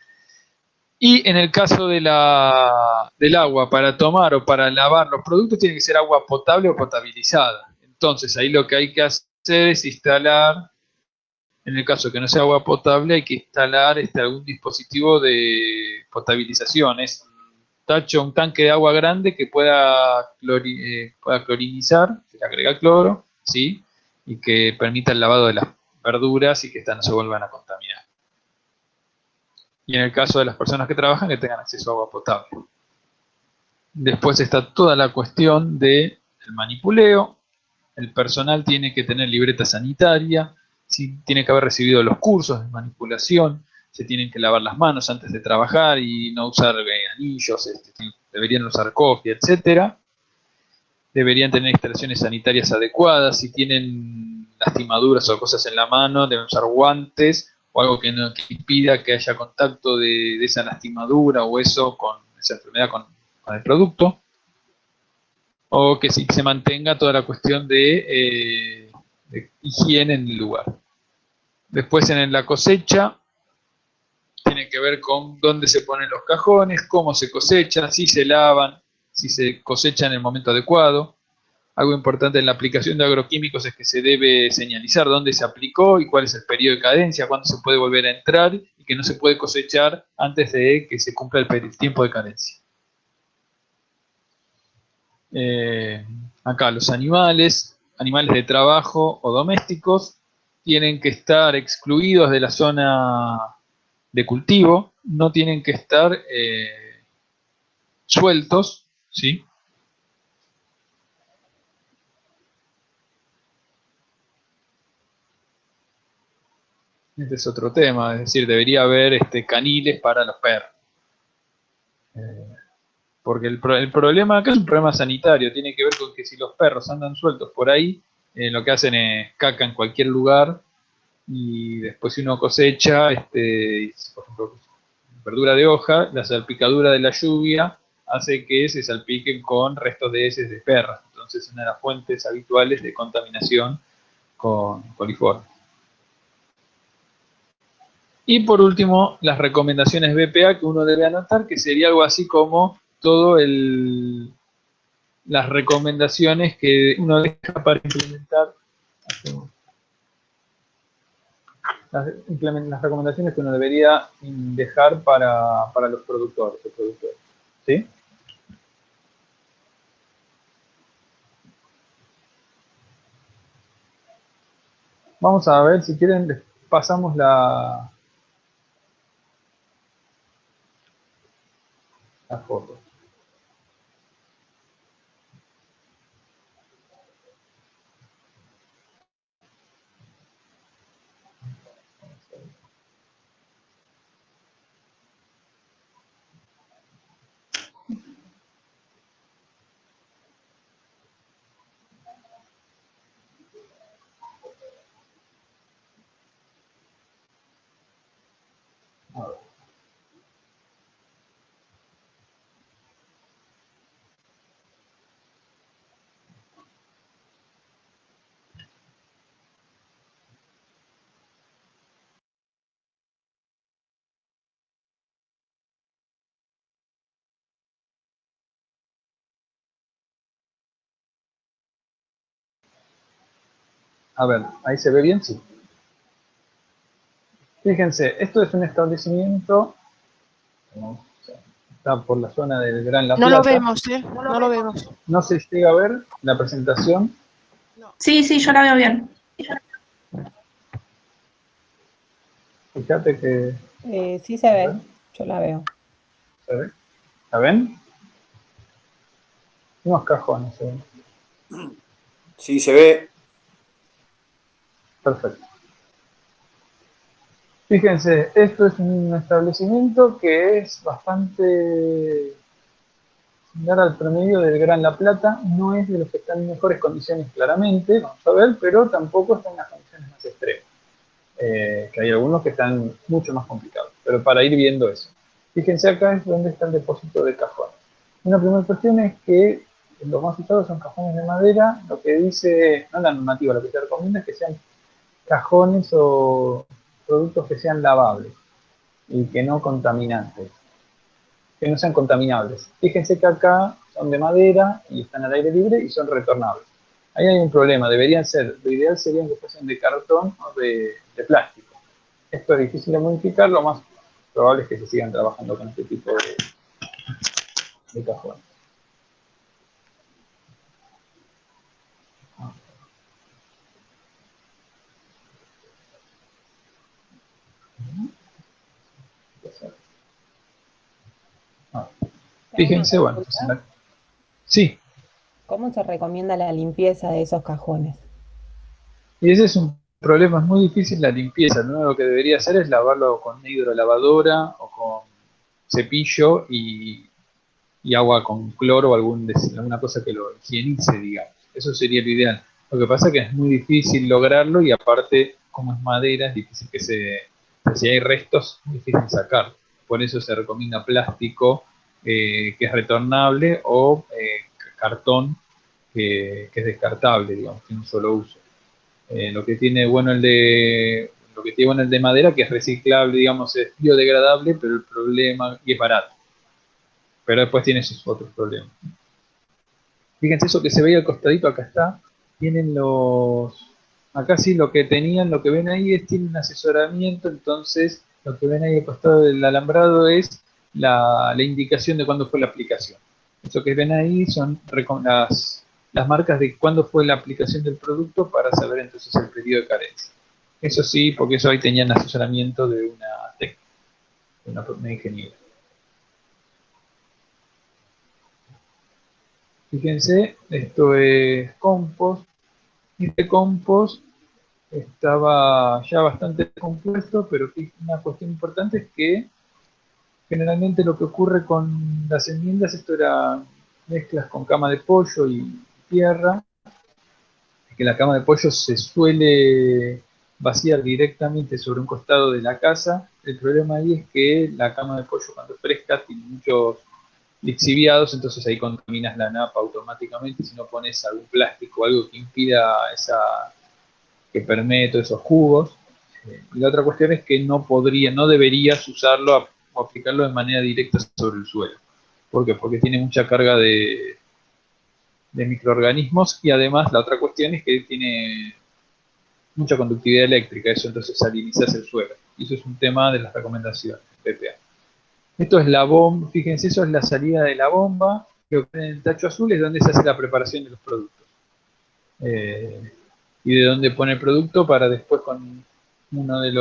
Y en el caso del agua para tomar o para lavar los productos, tiene que ser agua potable o potabilizada. Entonces, ahí lo que hay que hacer es instalar, en el caso que no sea agua potable, hay que instalar algún dispositivo de potabilización. Es un tanque de agua grande que pueda clorinizar, se le agrega cloro, ¿sí? Y que permita el lavado de las verduras y que estas no se vuelvan a contaminar. Y en el caso de las personas que trabajan, que tengan acceso a agua potable. Después está toda la cuestión del manipuleo. El personal tiene que tener libreta sanitaria, ¿sí? Tiene que haber recibido los cursos de manipulación, se tienen que lavar las manos antes de trabajar y no usar anillos, deberían usar cofia, etcétera. Deberían tener instalaciones sanitarias adecuadas. Si tienen lastimaduras o cosas en la mano, deben usar guantes o algo que impida que haya contacto de esa lastimadura o eso con esa enfermedad con el producto. O que se mantenga toda la cuestión de higiene en el lugar. Después en la cosecha, tiene que ver con dónde se ponen los cajones, cómo se cosechan, si se lavan, si se cosecha en el momento adecuado. Algo importante en la aplicación de agroquímicos es que se debe señalizar dónde se aplicó y cuál es el periodo de cadencia, cuándo se puede volver a entrar y que no se puede cosechar antes de que se cumpla el tiempo de cadencia. Acá los animales de trabajo o domésticos, tienen que estar excluidos de la zona de cultivo, no tienen que estar sueltos, ¿sí? Este es otro tema, es decir, debería haber caniles para los perros. Porque el problema acá es un problema sanitario, tiene que ver con que si los perros andan sueltos por ahí, lo que hacen es caca en cualquier lugar y después si uno cosecha, por ejemplo, verdura de hoja, la salpicadura de la lluvia hace que se salpiquen con restos de heces de perras. Entonces es una de las fuentes habituales de contaminación con coliformes. Y por último, las recomendaciones BPA que uno debe anotar, que sería algo así como todo las recomendaciones que uno deja para implementar, las recomendaciones que uno debería dejar para los productores. ¿Sí? Vamos a ver, si quieren, les pasamos la foto. A ver, ¿ahí se ve bien? Sí. Fíjense, esto es un establecimiento, está por la zona del Gran La Plata. No lo vemos, ¿eh? No lo vemos. No se llega a ver la presentación. Sí, yo la veo bien. Fíjate que... Sí se ve, yo la veo. ¿Se ve? ¿La ven? Unos cajones, ¿se ven? Sí, se ve. Perfecto. Fíjense, esto es un establecimiento que es bastante similar al promedio del Gran La Plata. No es de los que están en mejores condiciones, claramente, vamos a ver, pero tampoco está en las condiciones más extremas. Que hay algunos que están mucho más complicados. Pero para ir viendo eso. Fíjense acá es donde está el depósito de cajones. Una primera cuestión es que los más usados son cajones de madera. Lo que dice, no la normativa, lo que se recomienda es que sean cajones o productos que sean lavables y que no contaminantes, que no sean contaminables. Fíjense que acá son de madera y están al aire libre y son retornables. Ahí hay un problema, deberían ser, lo ideal sería que fuesen de cartón o de plástico. Esto es difícil de modificar, lo más probable es que se sigan trabajando con este tipo de cajones. Fíjense, bueno, sí. ¿Cómo se recomienda la limpieza de esos cajones? Y ese es un problema, es muy difícil la limpieza. Lo único que debería hacer es lavarlo con una hidrolavadora o con cepillo y agua con cloro o alguna cosa que lo higienice, digamos. Eso sería lo ideal. Lo que pasa es que es muy difícil lograrlo y aparte, como es madera, es difícil si hay restos, es difícil sacarlo. Por eso se recomienda plástico que es retornable o cartón que es descartable, digamos, tiene un solo uso. Lo que tiene bueno el de madera, que es reciclable, digamos, es biodegradable, pero el problema, y es barato. Pero después tiene sus otros problemas. Fíjense eso que se veía al costadito, acá está. Tienen acá sí lo que ven ahí tienen un asesoramiento, entonces lo que ven ahí al costado del alambrado es la indicación de cuándo fue la aplicación. Eso que ven ahí son las marcas de cuándo fue la aplicación del producto para saber entonces el periodo de carencia. Eso sí, porque eso ahí tenían asesoramiento de una técnica, de una ingeniera. Fíjense, esto es compost. Este compost estaba ya bastante compuesto, pero una cuestión importante es que generalmente lo que ocurre con las enmiendas, esto era mezclas con cama de pollo y tierra, que la cama de pollo se suele vaciar directamente sobre un costado de la casa. El problema ahí es que la cama de pollo cuando es fresca tiene muchos lixiviados, entonces ahí contaminas la napa automáticamente si no pones algún plástico o algo que impida que permee todos esos jugos. Y la otra cuestión es que no deberías usarlo o aplicarlo de manera directa sobre el suelo. ¿Por qué? Porque tiene mucha carga de microorganismos, y además la otra cuestión es que tiene mucha conductividad eléctrica, eso entonces salinizas el suelo. Y eso es un tema de las recomendaciones PPA. Esto es la bomba, fíjense, eso es la salida de la bomba. Lo que ven en el tacho azul es donde se hace la preparación de los productos. Y de donde pone el producto para después con uno de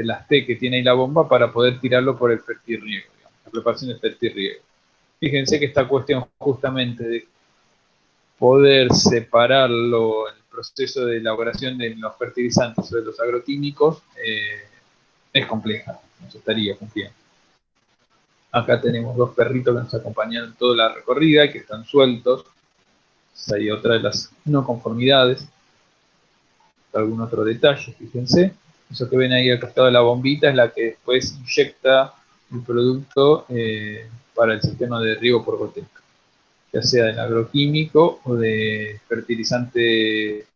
las T que tiene ahí la bomba para poder tirarlo por el fertirriego, la preparación del fertirriego. Fíjense que esta cuestión justamente de poder separarlo, el proceso de elaboración de los fertilizantes o de los agroquímicos, es compleja, nos estaría cumpliendo. Acá tenemos dos perritos que nos acompañan toda la recorrida, que están sueltos. Hay otra de las no conformidades. Algún otro detalle, fíjense. Eso que ven ahí al costado de la bombita es la que después inyecta el producto para el sistema de riego por goteo, ya sea del agroquímico o de fertilizante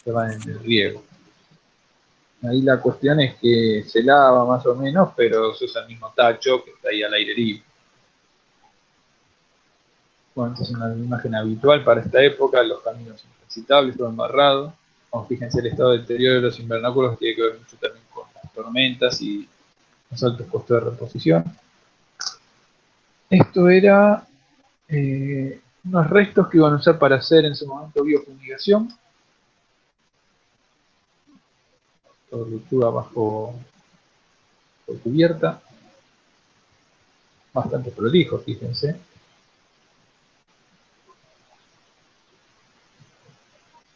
que va en el riego. Ahí la cuestión es que se lava más o menos, pero se usa el mismo tacho que está ahí al aire libre. Bueno, esta es una imagen habitual para esta época, los caminos intransitables, todo embarrado. Como fíjense, el estado de deterioro de los invernáculos tiene que ver mucho también con las tormentas y los altos costos de reposición. Esto era unos restos que iban a usar para hacer en su momento biofumigación. Tortuga bajo cubierta. Bastante prolijo, fíjense.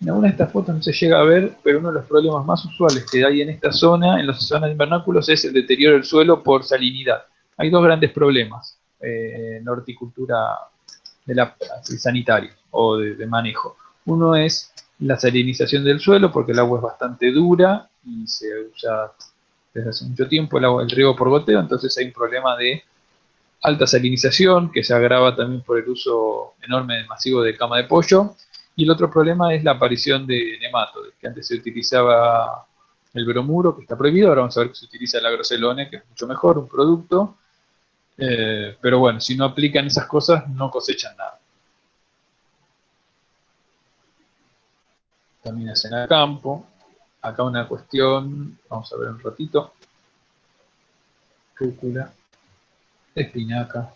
En alguna de estas fotos no se llega a ver, pero uno de los problemas más usuales que hay en esta zona, en las zonas de invernáculos, es el deterioro del suelo por salinidad. Hay dos grandes problemas en la horticultura sanitaria o de manejo. Uno es la salinización del suelo, porque el agua es bastante dura y se usa desde hace mucho tiempo el riego por goteo, entonces hay un problema de alta salinización que se agrava también por el uso enorme masivo de cama de pollo. Y el otro problema es la aparición de nematodes, que antes se utilizaba el bromuro, que está prohibido, ahora vamos a ver que se utiliza el agrocelone, que es mucho mejor, un producto, pero bueno, si no aplican esas cosas no cosechan nada. También hacen al campo. Acá una cuestión, vamos a ver un ratito. Rúcula, espinaca.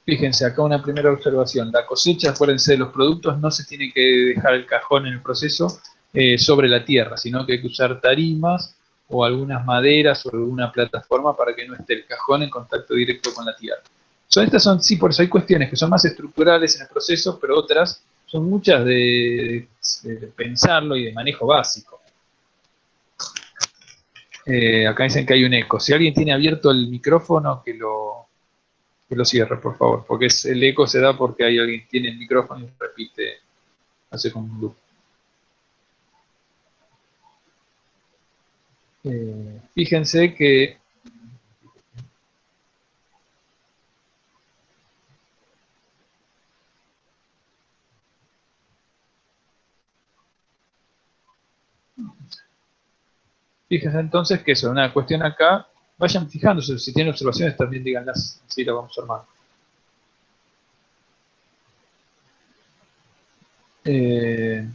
Fíjense, acá una primera observación. La cosecha, acuérdense de los productos, no se tiene que dejar el cajón en el proceso sobre la tierra, sino que hay que usar tarimas o algunas maderas o alguna plataforma para que no esté el cajón en contacto directo con la tierra. Sí, por eso hay cuestiones que son más estructurales en el proceso, pero otras son muchas de pensarlo y de manejo básico. Acá dicen que hay un eco. Si alguien tiene abierto el micrófono, que lo cierre, por favor, porque el eco se da porque hay alguien que tiene el micrófono y repite, hace como un loop. Fíjense que fíjense entonces que eso, una cuestión acá, vayan fijándose, si tienen observaciones también díganlas, así la vamos armando.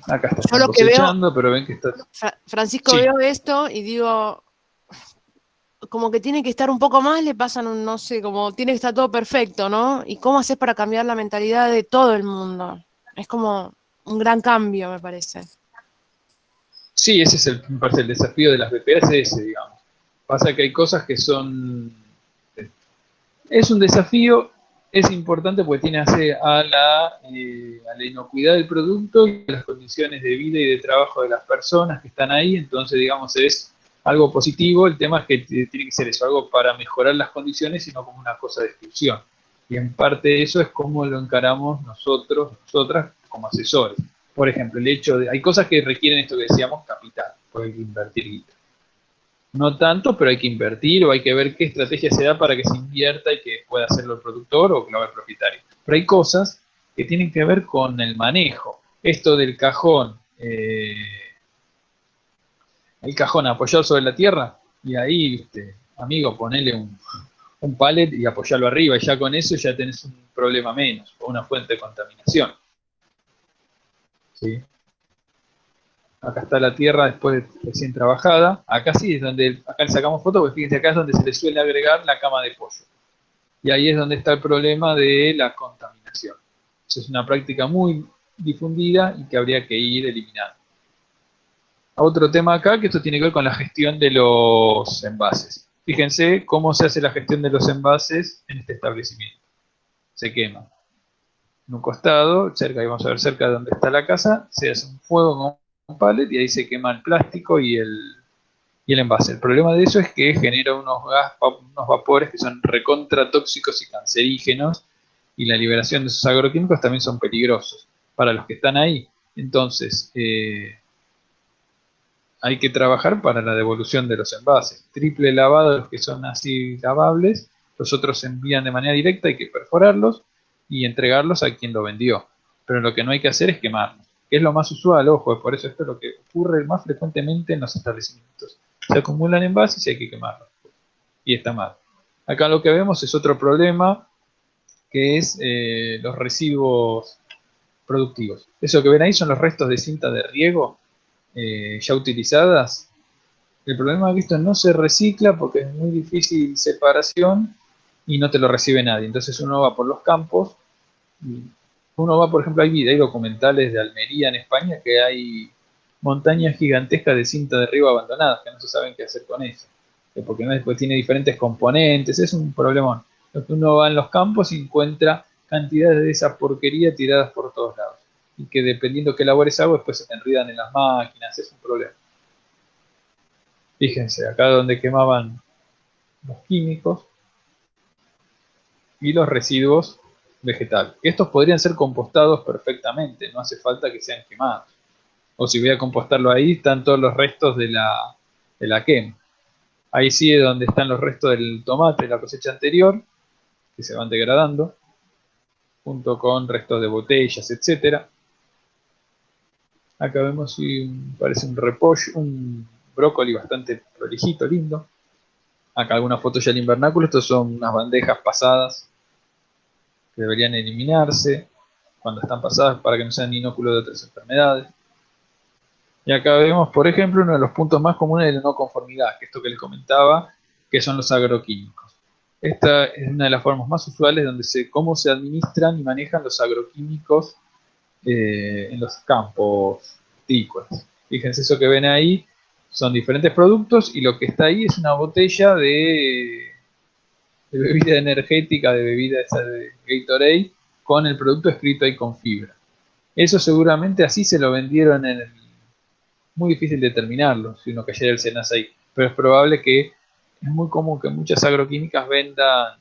Acá está. Yo lo que veo, pero ven que está... Francisco, sí. Veo esto y digo, como que tiene que estar un poco más, le pasan, no sé, como tiene que estar todo perfecto, ¿no? ¿Y cómo haces para cambiar la mentalidad de todo el mundo? Es como un gran cambio, me parece. Sí, ese es me parece el desafío de las BPA, es ese, digamos. Pasa que hay cosas que son... Es un desafío, es importante porque tiene a la inocuidad del producto y a las condiciones de vida y de trabajo de las personas que están ahí, entonces, digamos, es algo positivo. El tema es que tiene que ser eso, algo para mejorar las condiciones y no como una cosa de exclusión. Y en parte eso es cómo lo encaramos nosotras como asesores. Por ejemplo, el hecho de, hay cosas que requieren esto que decíamos, capital, porque hay que invertir guita. No tanto, pero hay que invertir o hay que ver qué estrategia se da para que se invierta y que pueda hacerlo el productor o que lo haga el propietario. Pero hay cosas que tienen que ver con el manejo. Esto del cajón, el cajón apoyado sobre la tierra, y ahí, amigo, ponele un pallet y apoyarlo arriba, y ya con eso ya tenés un problema menos, o una fuente de contaminación. ¿Sí? Acá está la tierra después de recién trabajada. Acá sí es donde, acá le sacamos foto, porque fíjense, acá es donde se le suele agregar la cama de pollo. Y ahí es donde está el problema de la contaminación. Eso es una práctica muy difundida y que habría que ir eliminando. Otro tema acá, que esto tiene que ver con la gestión de los envases. Fíjense cómo se hace la gestión de los envases en este establecimiento. Se quema. En un costado, cerca, ahí vamos a ver cerca de donde está la casa, se hace un fuego con un pallet y ahí se quema el plástico y el envase. El problema de eso es que genera unos vapores que son recontra tóxicos y cancerígenos, y la liberación de esos agroquímicos también son peligrosos para los que están ahí. Entonces, hay que trabajar para la devolución de los envases. Triple lavado de los que son así lavables, los otros se envían de manera directa, hay que perforarlos y entregarlos a quien lo vendió. Pero lo que no hay que hacer es quemarlos, que es lo más usual, ojo, por eso esto es lo que ocurre más frecuentemente en los establecimientos. Se acumulan envases y hay que quemarlos. Y está mal. Acá lo que vemos es otro problema, que es los residuos productivos. Eso que ven ahí son los restos de cinta de riego ya utilizadas. El problema es que esto no se recicla porque es muy difícil separación y no te lo recibe nadie. Entonces uno va por los campos, uno va, por ejemplo, hay documentales de Almería en España que hay montañas gigantescas de cinta de riego abandonadas que no se saben qué hacer con eso, porque no, después tiene diferentes componentes, es un problemón. Uno va en los campos y encuentra cantidades de esa porquería tiradas por todos lados, y que dependiendo que elabores agua, después se te enredan en las máquinas, es un problema. Fíjense, acá donde quemaban los químicos y los residuos vegetales. Estos podrían ser compostados perfectamente, no hace falta que sean quemados. O si voy a compostarlo ahí, están todos los restos de la quema. Ahí sí es donde están los restos del tomate de la cosecha anterior, que se van degradando, junto con restos de botellas, etc. Acá vemos parece un repollo, un brócoli bastante prolijito, lindo. Acá alguna foto ya del invernáculo. Estos son unas bandejas pasadas que deberían eliminarse cuando están pasadas para que no sean inóculos de otras enfermedades. Y acá vemos, por ejemplo, uno de los puntos más comunes de la no conformidad, que es esto que les comentaba, que son los agroquímicos. Esta es una de las formas más usuales donde cómo se administran y manejan los agroquímicos en los campos hortícolas. Fíjense, eso que ven ahí son diferentes productos y lo que está ahí es una botella de bebida energética, de bebida esa de Gatorade, con el producto escrito ahí con fibra. Eso seguramente así se lo vendieron en el... Muy difícil determinarlo si uno cayera el SENASA ahí, pero es probable que es muy común que muchas agroquímicas vendan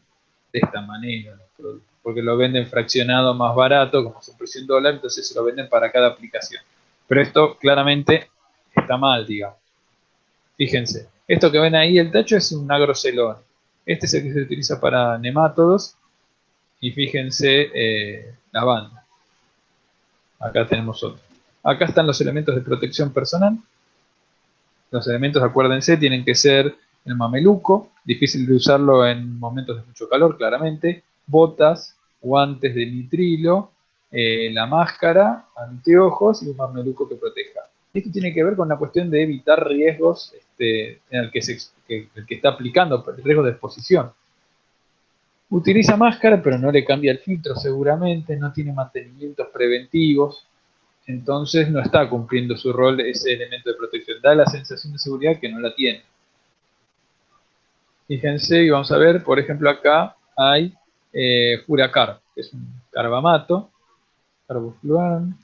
de esta manera los productos, porque lo venden fraccionado más barato, como su precio en dólar, entonces se lo venden para cada aplicación. Pero esto claramente está mal, digamos. Fíjense, esto que ven ahí, el tacho es un agrocelón. Este es el que se utiliza para nemátodos. Y fíjense la banda. Acá tenemos otro. Acá están los elementos de protección personal. Los elementos, acuérdense, tienen que ser el mameluco, difícil de usarlo en momentos de mucho calor, claramente. Botas, guantes de nitrilo, la máscara, anteojos y un mameluco que proteja. Esto tiene que ver con la cuestión de evitar riesgos en el que está aplicando, riesgos de exposición. Utiliza máscara, pero no le cambia el filtro seguramente, no tiene mantenimientos preventivos, entonces no está cumpliendo su rol ese elemento de protección. Da la sensación de seguridad que no la tiene. Fíjense y vamos a ver, por ejemplo, acá hay Furacar, que es un carbamato, carbofluorán,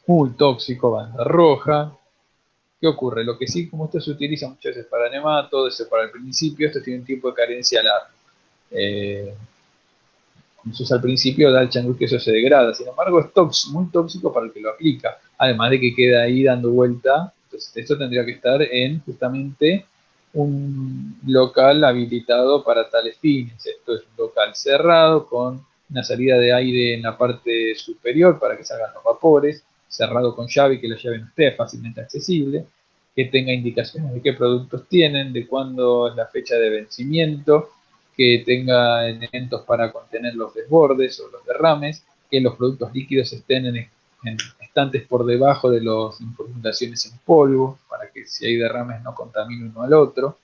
muy tóxico, banda roja. ¿Qué ocurre? Lo que sí, como esto se utiliza muchas veces para nematodos, para el principio, esto tiene un tiempo de carencia largo. Como eso al principio, da el chance que eso se degrada. Sin embargo, es muy tóxico para el que lo aplica. Además de que queda ahí dando vuelta. Entonces, esto tendría que estar en justamente un local habilitado para tales fines. Esto es un local cerrado con una salida de aire en la parte superior para que salgan los vapores, cerrado con llave y que la llave no esté fácilmente accesible, que tenga indicaciones de qué productos tienen, de cuándo es la fecha de vencimiento, que tenga elementos para contener los desbordes o los derrames, que los productos líquidos estén en estantes por debajo de las infundaciones en polvo, para que si hay derrames no contamine uno al otro.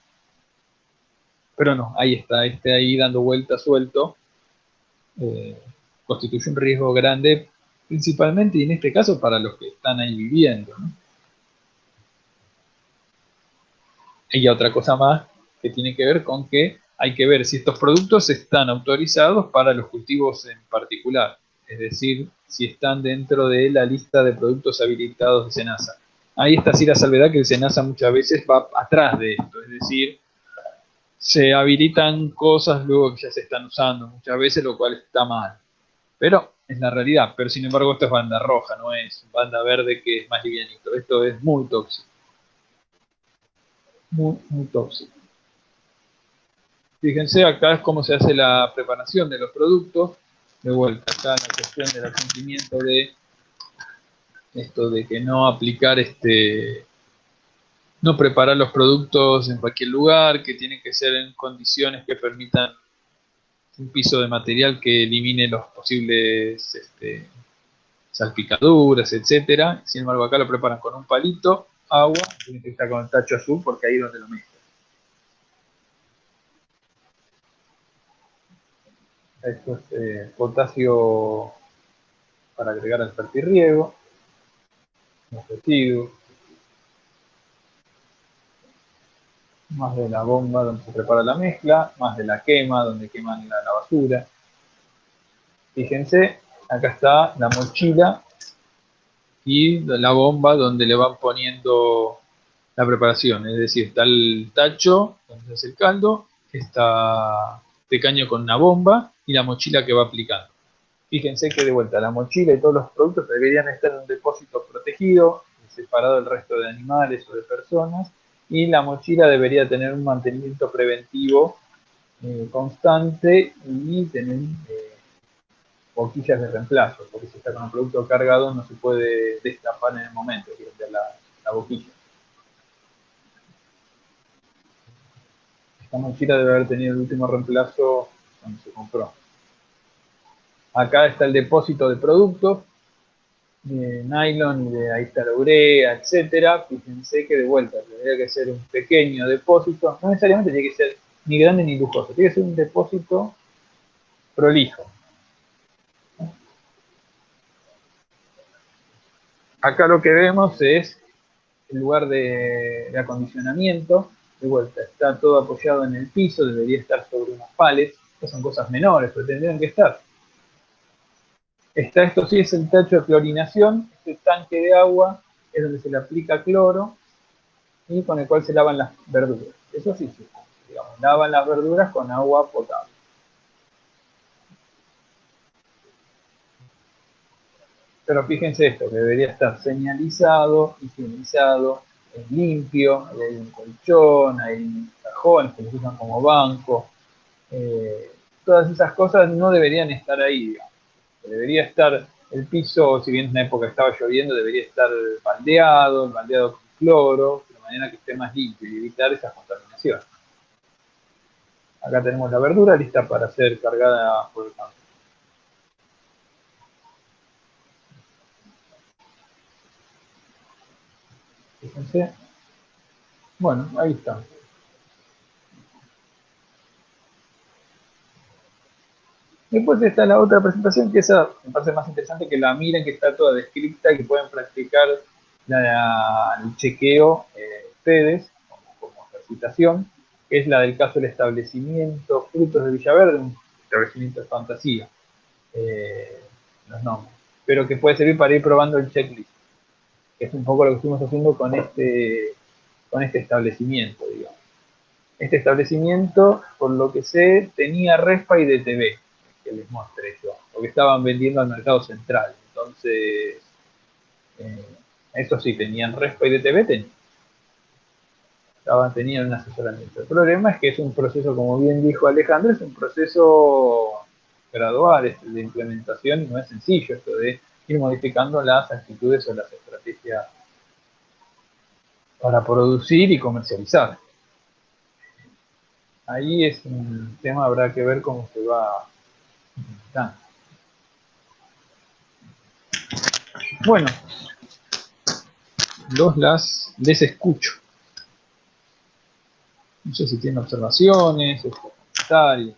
Pero no, ahí está, ahí dando vuelta suelto, constituye un riesgo grande, principalmente y en este caso para los que están ahí viviendo, ¿no? Hay otra cosa más que tiene que ver con que hay que ver si estos productos están autorizados para los cultivos en particular, es decir, si están dentro de la lista de productos habilitados de SENASA. Ahí está sí la salvedad que el SENASA muchas veces va atrás de esto, es decir, se habilitan cosas luego que ya se están usando muchas veces, lo cual está mal. Pero es la realidad. Pero sin embargo esto es banda roja, no es banda verde que es más livianito. Esto es muy tóxico. Muy, muy tóxico. Fíjense, acá es cómo se hace la preparación de los productos. De vuelta, acá la cuestión del cumplimiento de esto de que no aplicar no preparar los productos en cualquier lugar, que tienen que ser en condiciones que permitan un piso de material que elimine los posibles salpicaduras, etcétera. Sin embargo, acá lo preparan con un palito, agua, tiene que estar con el tacho azul porque ahí es donde lo mezclan. Esto es potasio para agregar al fertirriego, los residuos, más de la bomba donde se prepara la mezcla, más de la quema donde queman la basura. Fíjense, acá está la mochila y la bomba donde le van poniendo la preparación, es decir, está el tacho donde se hace el caldo, está este caño con una bomba y la mochila que va aplicando. Fíjense que de vuelta la mochila y todos los productos deberían estar en un depósito protegido, separado del resto de animales o de personas, y la mochila debería tener un mantenimiento preventivo constante y tener boquillas de reemplazo, porque si está con el producto cargado no se puede destapar en el momento, que es la boquilla. Esta mochila debe haber tenido el último reemplazo cuando se compró. Acá está el depósito de productos, de nylon, de ahí está la urea, etcétera. Fíjense que de vuelta tendría que ser un pequeño depósito, no necesariamente tiene que ser ni grande ni lujoso, tiene que ser un depósito prolijo. Acá lo que vemos es el lugar de acondicionamiento. De vuelta, está todo apoyado en el piso, debería estar sobre unos palets. Estas son cosas menores, pero tendrían que estar. Esto sí es el tacho de clorinación, este tanque de agua es donde se le aplica cloro y con el cual se lavan las verduras. Eso sí, digamos, lavan las verduras con agua potable. Pero fíjense esto, que debería estar señalizado, higienizado, es limpio, ahí hay un colchón, hay cajones que los usan como banco. Todas esas cosas no deberían estar ahí, digamos. Debería estar el piso, si bien en una época estaba lloviendo, debería estar baldeado con cloro, de manera que esté más limpio y evitar esas contaminaciones. Acá tenemos la verdura lista para ser cargada por el campo. Fíjense. Bueno, ahí está. Después está la otra presentación, que esa me parece más interesante, que la miren, que está toda descrita y que pueden practicar el chequeo ustedes, como ejercitación, que es la del caso del establecimiento Frutos de Villaverde, un establecimiento de fantasía, los nombres, pero que puede servir para ir probando el checklist, que es un poco lo que estuvimos haciendo con este establecimiento, digamos. Este establecimiento, por lo que sé, tenía RESPA y DTV, que les muestre esto, porque estaban vendiendo al mercado central. Entonces, eso sí, tenían RESPA y DTV, tenían un asesoramiento. El problema es que es un proceso, como bien dijo Alejandro, es un proceso gradual de implementación, y no es sencillo esto de ir modificando las actitudes o las estrategias para producir y comercializar. Ahí es un tema, habrá que ver cómo se va implementando. Bueno, les escucho. No sé si tienen observaciones o comentarios.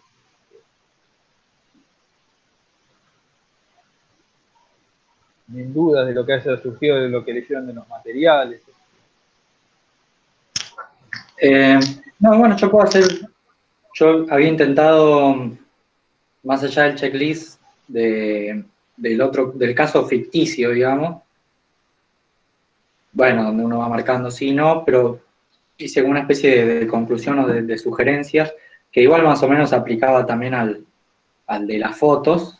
Sin dudas de lo que haya surgido, de lo que leyeron de los materiales. No, bueno, yo había intentado, más allá del checklist del caso ficticio, digamos, bueno, donde uno va marcando sí y no, pero hice una especie de conclusión o de sugerencias, que igual más o menos aplicaba también al de las fotos,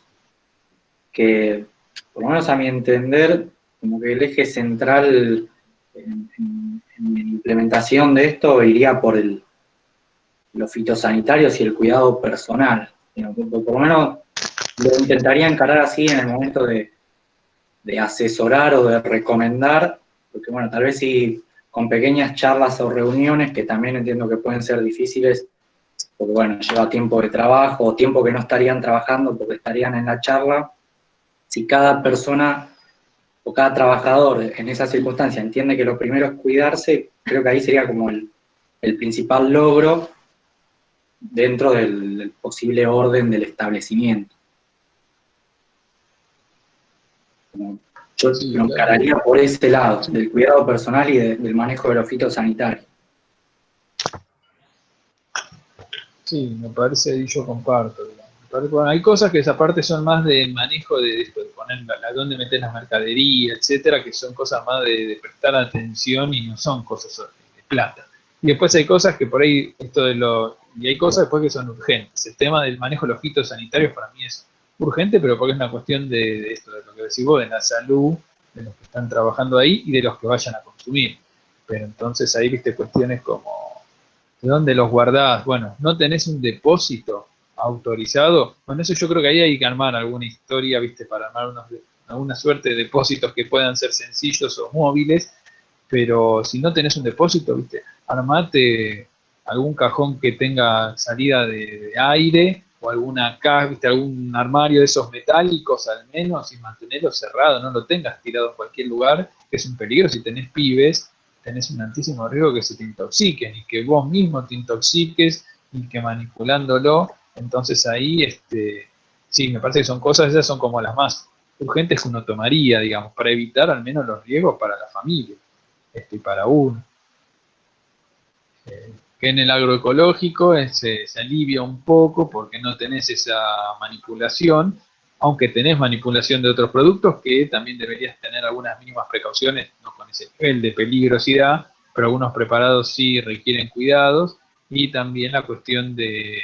que por lo menos a mi entender, como que el eje central en la implementación de esto iría por los fitosanitarios y el cuidado personal. Por lo menos lo intentaría encarar así en el momento de asesorar o de recomendar, porque bueno, tal vez sí con pequeñas charlas o reuniones que también entiendo que pueden ser difíciles, porque bueno, lleva tiempo de trabajo o tiempo que no estarían trabajando porque estarían en la charla. Si cada persona o cada trabajador en esa circunstancia entiende que lo primero es cuidarse, creo que ahí sería como el principal logro dentro del posible orden del establecimiento. Yo lo encararía por ese lado, del cuidado personal y del manejo de los fitosanitarios. Sí, me parece, y yo comparto. Bueno, hay cosas que esa parte son más de manejo de esto, de poner dónde meter la mercadería, etcétera, que son cosas más de prestar atención y no son cosas de plata. Y después hay cosas que por ahí, y hay cosas después que son urgentes. El tema del manejo de los fitosanitarios para mí es urgente, pero porque es una cuestión de esto, de lo que decís vos, de la salud, de los que están trabajando ahí y de los que vayan a consumir. Pero entonces ahí, viste, cuestiones como ¿de dónde los guardás? Bueno, ¿no tenés un depósito autorizado? Bueno, eso yo creo que ahí hay que armar alguna historia, ¿viste? Para armar alguna suerte de depósitos que puedan ser sencillos o móviles, pero si no tenés un depósito, ¿viste? Armate algún cajón que tenga salida de aire o alguna caja, ¿viste? Algún armario de esos metálicos al menos y mantenerlo cerrado, no lo tengas tirado en cualquier lugar, que es un peligro si tenés pibes, tenés un altísimo riesgo que se te intoxiquen y que vos mismo te intoxiques y que manipulándolo, entonces ahí, sí, me parece que son cosas, esas son como las más urgentes que uno tomaría, digamos, para evitar al menos los riesgos para la familia, y para uno. Que en el agroecológico se alivia un poco porque no tenés esa manipulación, aunque tenés manipulación de otros productos que también deberías tener algunas mínimas precauciones, no con ese nivel de peligrosidad, pero algunos preparados sí requieren cuidados, y también la cuestión de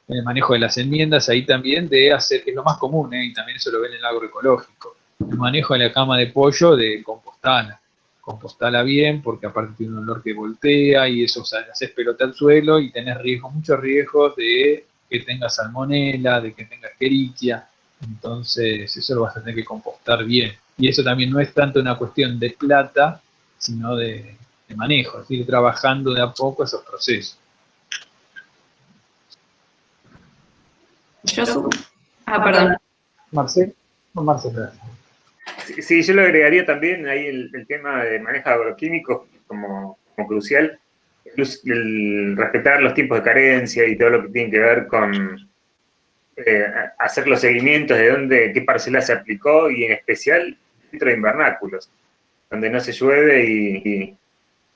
el manejo de las enmiendas, ahí también de hacer, que es lo más común, y también eso lo ven en el agroecológico, el manejo de la cama de pollo de compostala bien, porque aparte tiene un olor que voltea y eso, o sea, haces pelota al suelo y tenés muchos riesgos de que tenga salmonela, de que tenga escherichia, entonces eso lo vas a tener que compostar bien. Y eso también no es tanto una cuestión de plata, sino de manejo, es ir trabajando de a poco esos procesos. Perdón. Marcel. Sí, yo le agregaría también ahí el tema de manejo agroquímicos como crucial, el respetar los tiempos de carencia y todo lo que tiene que ver con hacer los seguimientos de qué parcela se aplicó, y en especial dentro de invernáculos, donde no se llueve y hay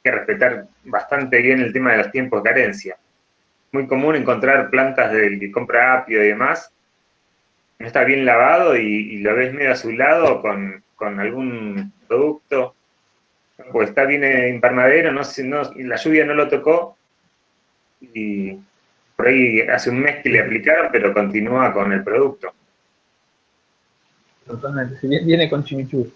que respetar bastante bien el tema de los tiempos de carencia. Muy común encontrar plantas del que compra apio y demás, no está bien lavado y lo ves medio azulado con algún producto, porque está bien en invernadero, la lluvia no lo tocó, y por ahí hace un mes que le aplicaron, pero continúa con el producto. Totalmente, si viene con chimichurri.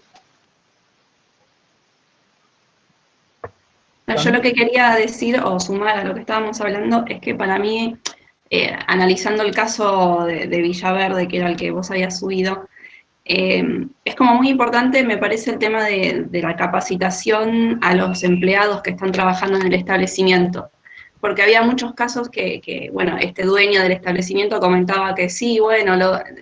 No, yo lo que quería decir o sumar a lo que estábamos hablando es que para mí, analizando el caso de Villaverde, que era el que vos habías subido, es como muy importante, me parece, el tema de la capacitación a los empleados que están trabajando en el establecimiento. Porque había muchos casos que bueno, este dueño del establecimiento comentaba que sí, bueno,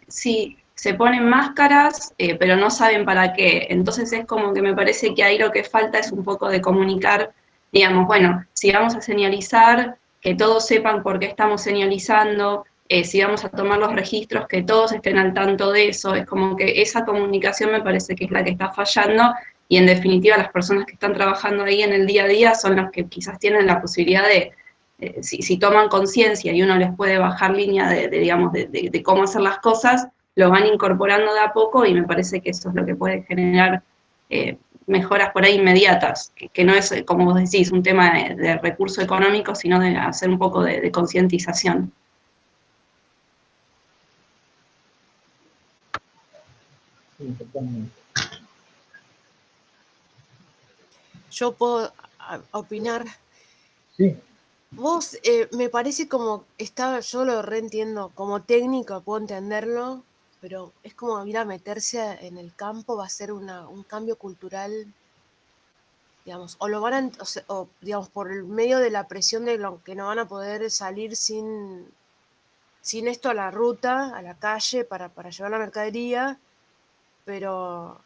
sí, se ponen máscaras, pero no saben para qué. Entonces es como que me parece que ahí lo que falta es un poco de comunicar, digamos, bueno, si vamos a señalizar, que todos sepan por qué estamos señalizando, si vamos a tomar los registros, que todos estén al tanto de eso. Es como que esa comunicación me parece que es la que está fallando y en definitiva las personas que están trabajando ahí en el día a día son las que quizás tienen la posibilidad de, si toman conciencia y uno les puede bajar línea digamos, de cómo hacer las cosas, lo van incorporando de a poco y me parece que eso es lo que puede generar mejoras por ahí inmediatas, que no es, como vos decís, un tema de recurso económico, sino de hacer un poco de concientización. Sí, totalmente. Yo puedo opinar. Sí. Vos, me parece como, yo lo reentiendo, como técnico puedo entenderlo, pero es como ir a meterse en el campo, va a ser un cambio cultural, digamos, o lo van a, o, digamos, por el medio de la presión de lo que no van a poder salir sin esto a la ruta, a la calle, para llevar la mercadería, pero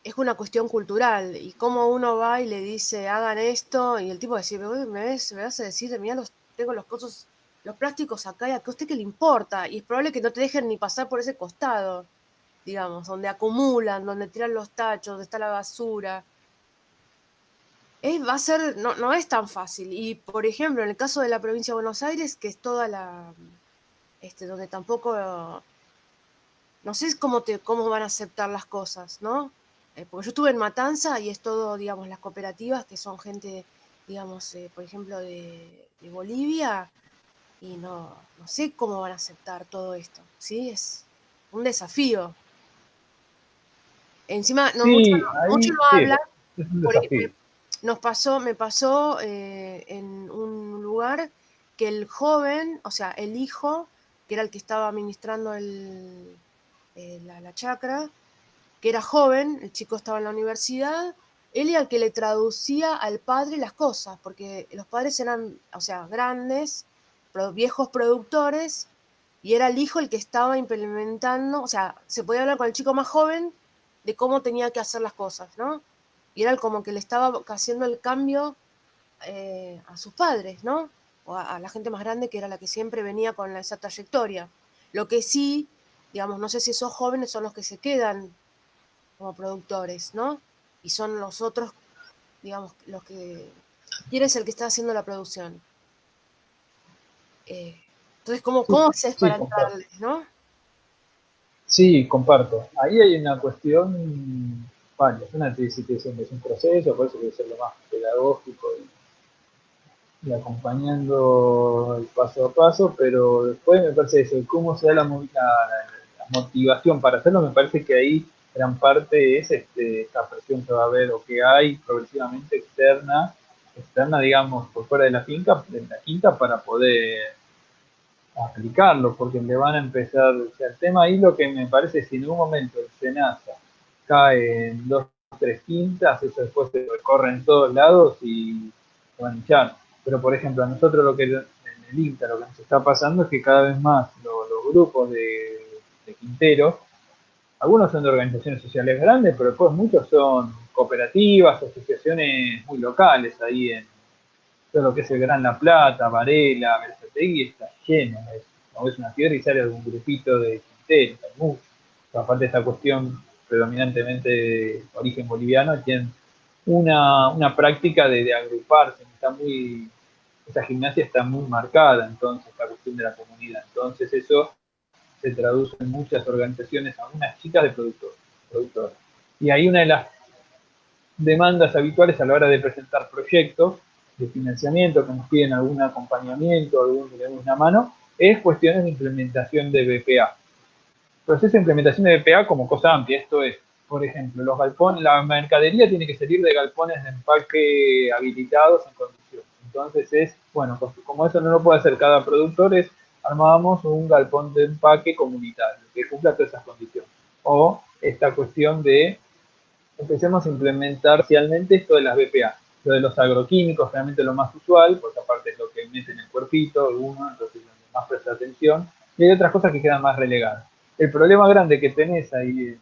es una cuestión cultural, y cómo uno va y le dice, hagan esto, y el tipo dice, me vas a decir, mira, tengo los cosas, los plásticos acá, y a usted qué le importa, y es probable que no te dejen ni pasar por ese costado, digamos, donde acumulan, donde tiran los tachos, donde está la basura. Va a ser, no es tan fácil, y por ejemplo, en el caso de la provincia de Buenos Aires, que es toda donde tampoco, no sé cómo van a aceptar las cosas, ¿no? Porque yo estuve en Matanza y es todo, digamos, las cooperativas, que son gente, digamos, por ejemplo, de Bolivia, y no sé cómo van a aceptar todo esto, ¿sí? Es un desafío. Encima, Sí, mucho ahí no sí, hablan, es un porque desafío. me pasó en un lugar que el joven, o sea, el hijo, que era el que estaba administrando la chacra, que era joven, el chico estaba en la universidad, él era el que le traducía al padre las cosas, porque los padres eran, o sea, grandes, viejos productores, y era el hijo el que estaba implementando, o sea, se podía hablar con el chico más joven de cómo tenía que hacer las cosas, ¿no? Y era como que le estaba haciendo el cambio a sus padres, ¿no? O a la gente más grande, que era la que siempre venía con esa trayectoria. Lo que sí, digamos, no sé si esos jóvenes son los que se quedan como productores, ¿no? Y son los otros, digamos, los que... ¿Quién es el que está haciendo la producción? Entonces, ¿cómo haces Sí, para comparto. entrarles, no? Sí, comparto. Ahí hay una cuestión, bueno, es una tesis que siempre es un proceso, por eso debe ser lo más pedagógico y acompañando el paso a paso, pero después me parece eso, cómo se da la motivación para hacerlo, me parece que ahí gran parte es esta presión que va a haber o que hay progresivamente externa, digamos, por fuera de la quinta para poder aplicarlo, porque le van a empezar, o sea, el tema ahí lo que me parece es si en un momento el SENASA cae en 2 3 quintas, eso después se recorre en todos lados y se van a hinchar. Pero por ejemplo, a nosotros lo que en el INTA lo que nos está pasando es que cada vez más los grupos de quinteros, algunos son de organizaciones sociales grandes, pero después muchos son cooperativas, asociaciones muy locales ahí en todo lo que es el Gran La Plata, Varela, Berazategui, está lleno. Es una piedra y sale algún grupito de quinteros, hay mucho. Aparte de esta cuestión predominantemente de origen boliviano, tienen una práctica de agruparse, esa gimnasia está muy marcada, entonces, la cuestión de la comunidad. Entonces eso se traduce en muchas organizaciones, algunas chicas de productores. Y ahí una de las demandas habituales a la hora de presentar proyectos de financiamiento, que nos piden algún acompañamiento, alguna mano, es cuestiones de implementación de BPA. Proceso de implementación de BPA como cosa amplia, esto es, por ejemplo, los galpones, la mercadería tiene que salir de galpones de empaque habilitados en condiciones. Entonces es, bueno, como eso no lo puede hacer cada productor, armábamos un galpón de empaque comunitario que cumpla todas esas condiciones. O esta cuestión de empecemos a implementar parcialmente esto de las BPA. Lo de los agroquímicos, realmente lo más usual, porque aparte es lo que meten en el cuerpito, uno, entonces donde más presta atención, y hay otras cosas que quedan más relegadas. El problema grande que tenés ahí en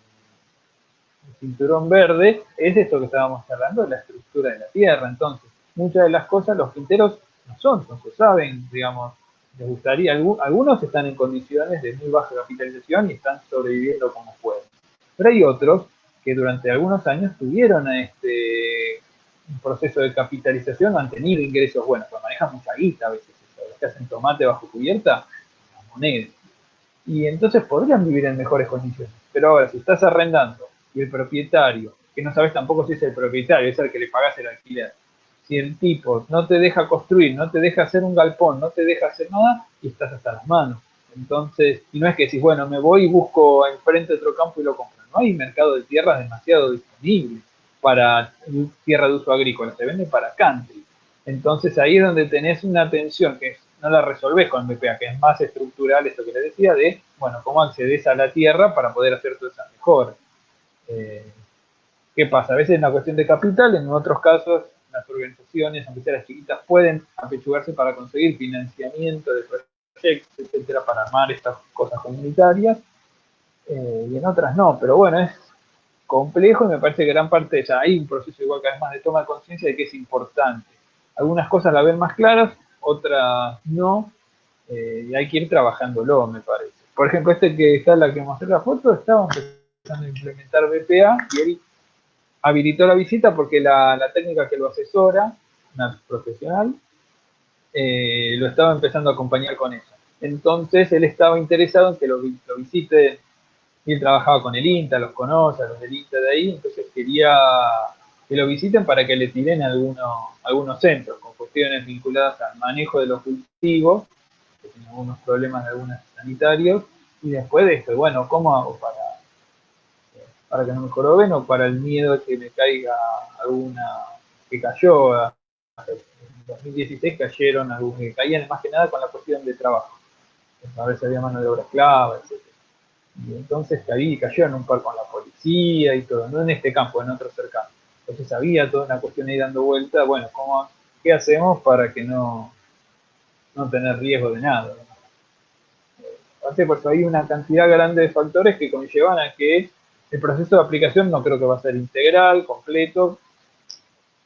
el cinturón verde es esto que estábamos hablando, la estructura de la tierra. Entonces, muchas de las cosas los quinteros no se saben, digamos, les gustaría, algunos están en condiciones de muy baja capitalización y están sobreviviendo como pueden. Pero hay otros que durante algunos años tuvieron un proceso de capitalización, han tenido ingresos buenos, pues manejan mucha guita a veces, los que hacen tomate bajo cubierta, la moneda. Y entonces podrían vivir en mejores condiciones. Pero ahora, si estás arrendando y el propietario, que no sabes tampoco si es el propietario, es el que le pagas el alquiler, si el tipo no te deja construir, no te deja hacer un galpón, no te deja hacer nada, y estás hasta las manos. Entonces, y no es que decís, bueno, me voy y busco enfrente otro campo y lo compro. No hay mercado de tierras demasiado disponible para tierra de uso agrícola, se vende para country. Entonces ahí es donde tenés una tensión que no la resolvés con BPA, que es más estructural, esto que les decía, de, bueno, cómo accedes a la tierra para poder hacer todas esas mejoras. ¿Qué pasa? A veces es una cuestión de capital, en otros casos las organizaciones, aunque sean las chiquitas, pueden apechugarse para conseguir financiamiento de proyectos, etcétera, para armar estas cosas comunitarias, y en otras no, pero bueno, es complejo y me parece que gran parte de ella, hay un proceso igual cada vez más de toma de conciencia de que es importante. Algunas cosas la ven más claras, otras no, y hay que ir trabajándolo, me parece. Por ejemplo, que está la que mostré la foto, estaba empezando a implementar BPA y él habilitó la visita porque la técnica que lo asesora, una profesional, lo estaba empezando a acompañar con eso. Entonces él estaba interesado en que lo visite, y él trabajaba con el INTA, los conoce, a los del INTA de ahí, entonces quería que lo visiten para que le tiren algunos centros con cuestiones vinculadas al manejo de los cultivos, que tienen algunos problemas de algunos sanitarios, y después de esto, bueno, ¿cómo hago para que no me joroben o para el miedo de que me caiga alguna que cayó? En 2016 cayeron algunos que caían más que nada con la cuestión de trabajo, a ver si había mano de obra esclava, etc. Y entonces cayó en un par con la policía y todo, no en este campo, en otro cercano. Entonces había toda una cuestión ahí dando vuelta, bueno, ¿qué hacemos para que no tener riesgo de nada? Aparte, pues hay una cantidad grande de factores que conllevan a que el proceso de aplicación no creo que va a ser integral, completo,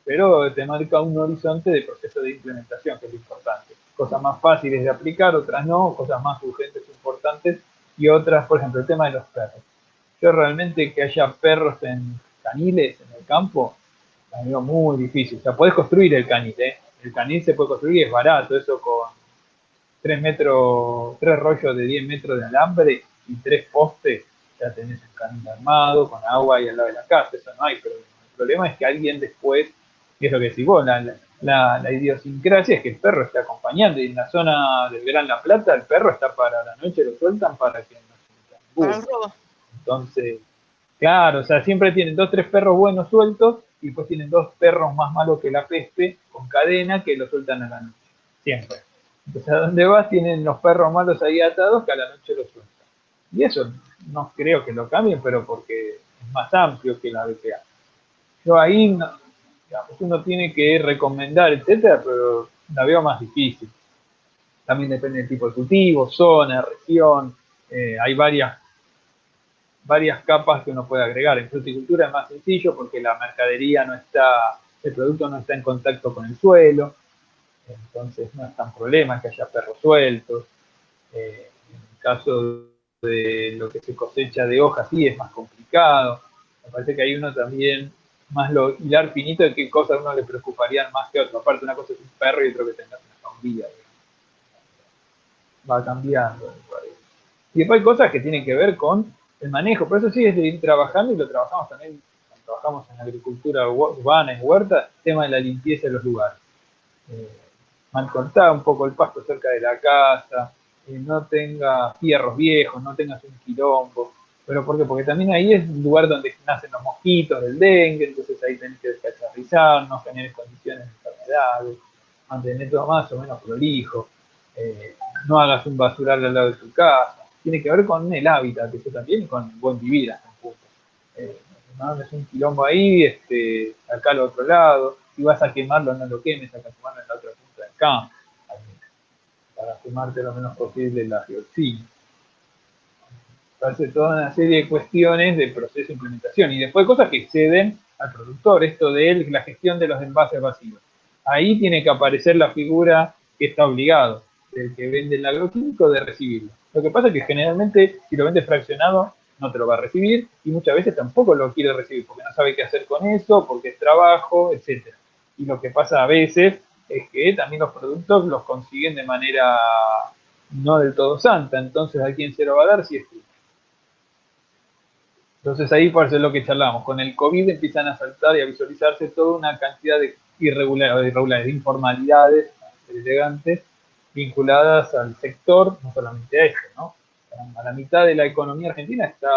pero te marca un horizonte de proceso de implementación, que es lo importante. Cosas más fáciles de aplicar, otras no, cosas más urgentes, importantes, y otras, por ejemplo, el tema de los perros. Yo realmente que haya perros en caniles en el campo, la veo muy difícil. O sea, podés construir el canil, ¿eh? El canil se puede construir y es barato, eso con 3 rollos de 10 metros de alambre y 3 postes, ya tenés el canil armado, con agua y al lado de la casa, eso no hay problema. El problema es que alguien después, y es lo que decís vos, la idiosincrasia es que el perro esté acompañando, y en la zona del Gran La Plata el perro está para la noche, lo sueltan para que no se Para el robo. Entonces, claro, o sea, siempre tienen 2 o 3 perros buenos sueltos, y después tienen 2 perros más malos que la peste, con cadena, que lo sueltan a la noche. Siempre. Entonces, a donde vas tienen los perros malos ahí atados que a la noche los sueltan. Y eso no creo que lo cambien, pero porque es más amplio que la BPA. Yo ahí, digamos, uno tiene que recomendar, etcétera, pero la veo más difícil. También depende del tipo de cultivo, zona, región, hay varias capas que uno puede agregar. En fruticultura es más sencillo porque la mercadería el producto no está en contacto con el suelo, entonces no es tan problema que haya perros sueltos. En el caso de lo que se cosecha de hojas sí es más complicado. Me parece que hay uno también más lo hilar finito de qué cosas a uno le preocuparían más que otro. Aparte, una cosa es un perro y otro que tenga una zombilla. Va cambiando, me parece. Y después hay cosas que tienen que ver con el manejo, por eso sí es de ir trabajando, y lo trabajamos también cuando trabajamos en agricultura urbana, en huerta, el tema de la limpieza de los lugares. mal cortar un poco el pasto cerca de la casa, no tengas fierros viejos, no tengas un quilombo. ¿Pero por qué? Porque también ahí es un lugar donde nacen los mosquitos del dengue, entonces ahí tenés que descacharrizar, no generes condiciones de enfermedades, mantener todo más o menos prolijo, no hagas un basural al lado de tu casa. Tiene que ver con el hábitat, eso también, y con el buen vivir hasta un punto. No es un quilombo ahí, acá al otro lado. Si vas a quemarlo, no lo quemes, acá quemarlo en la otra punta del campo, para quemarte lo menos posible la dioxina. Hace toda una serie de cuestiones de proceso de implementación y después cosas que exceden al productor, esto de la gestión de los envases vacíos. Ahí tiene que aparecer la figura que está obligado, del que vende el agroquímico, de recibirlo. Lo que pasa es que generalmente si lo vende fraccionado no te lo va a recibir y muchas veces tampoco lo quiere recibir porque no sabe qué hacer con eso, porque es trabajo, etc. Y lo que pasa a veces es que también los productos los consiguen de manera no del todo santa, entonces ¿a quién se lo va a dar si es tú? Entonces ahí por eso es lo que charlamos. Con el COVID empiezan a saltar y a visualizarse toda una cantidad de irregularidades, de informalidades elegantes vinculadas al sector, no solamente a esto, ¿no? A la mitad de la economía argentina está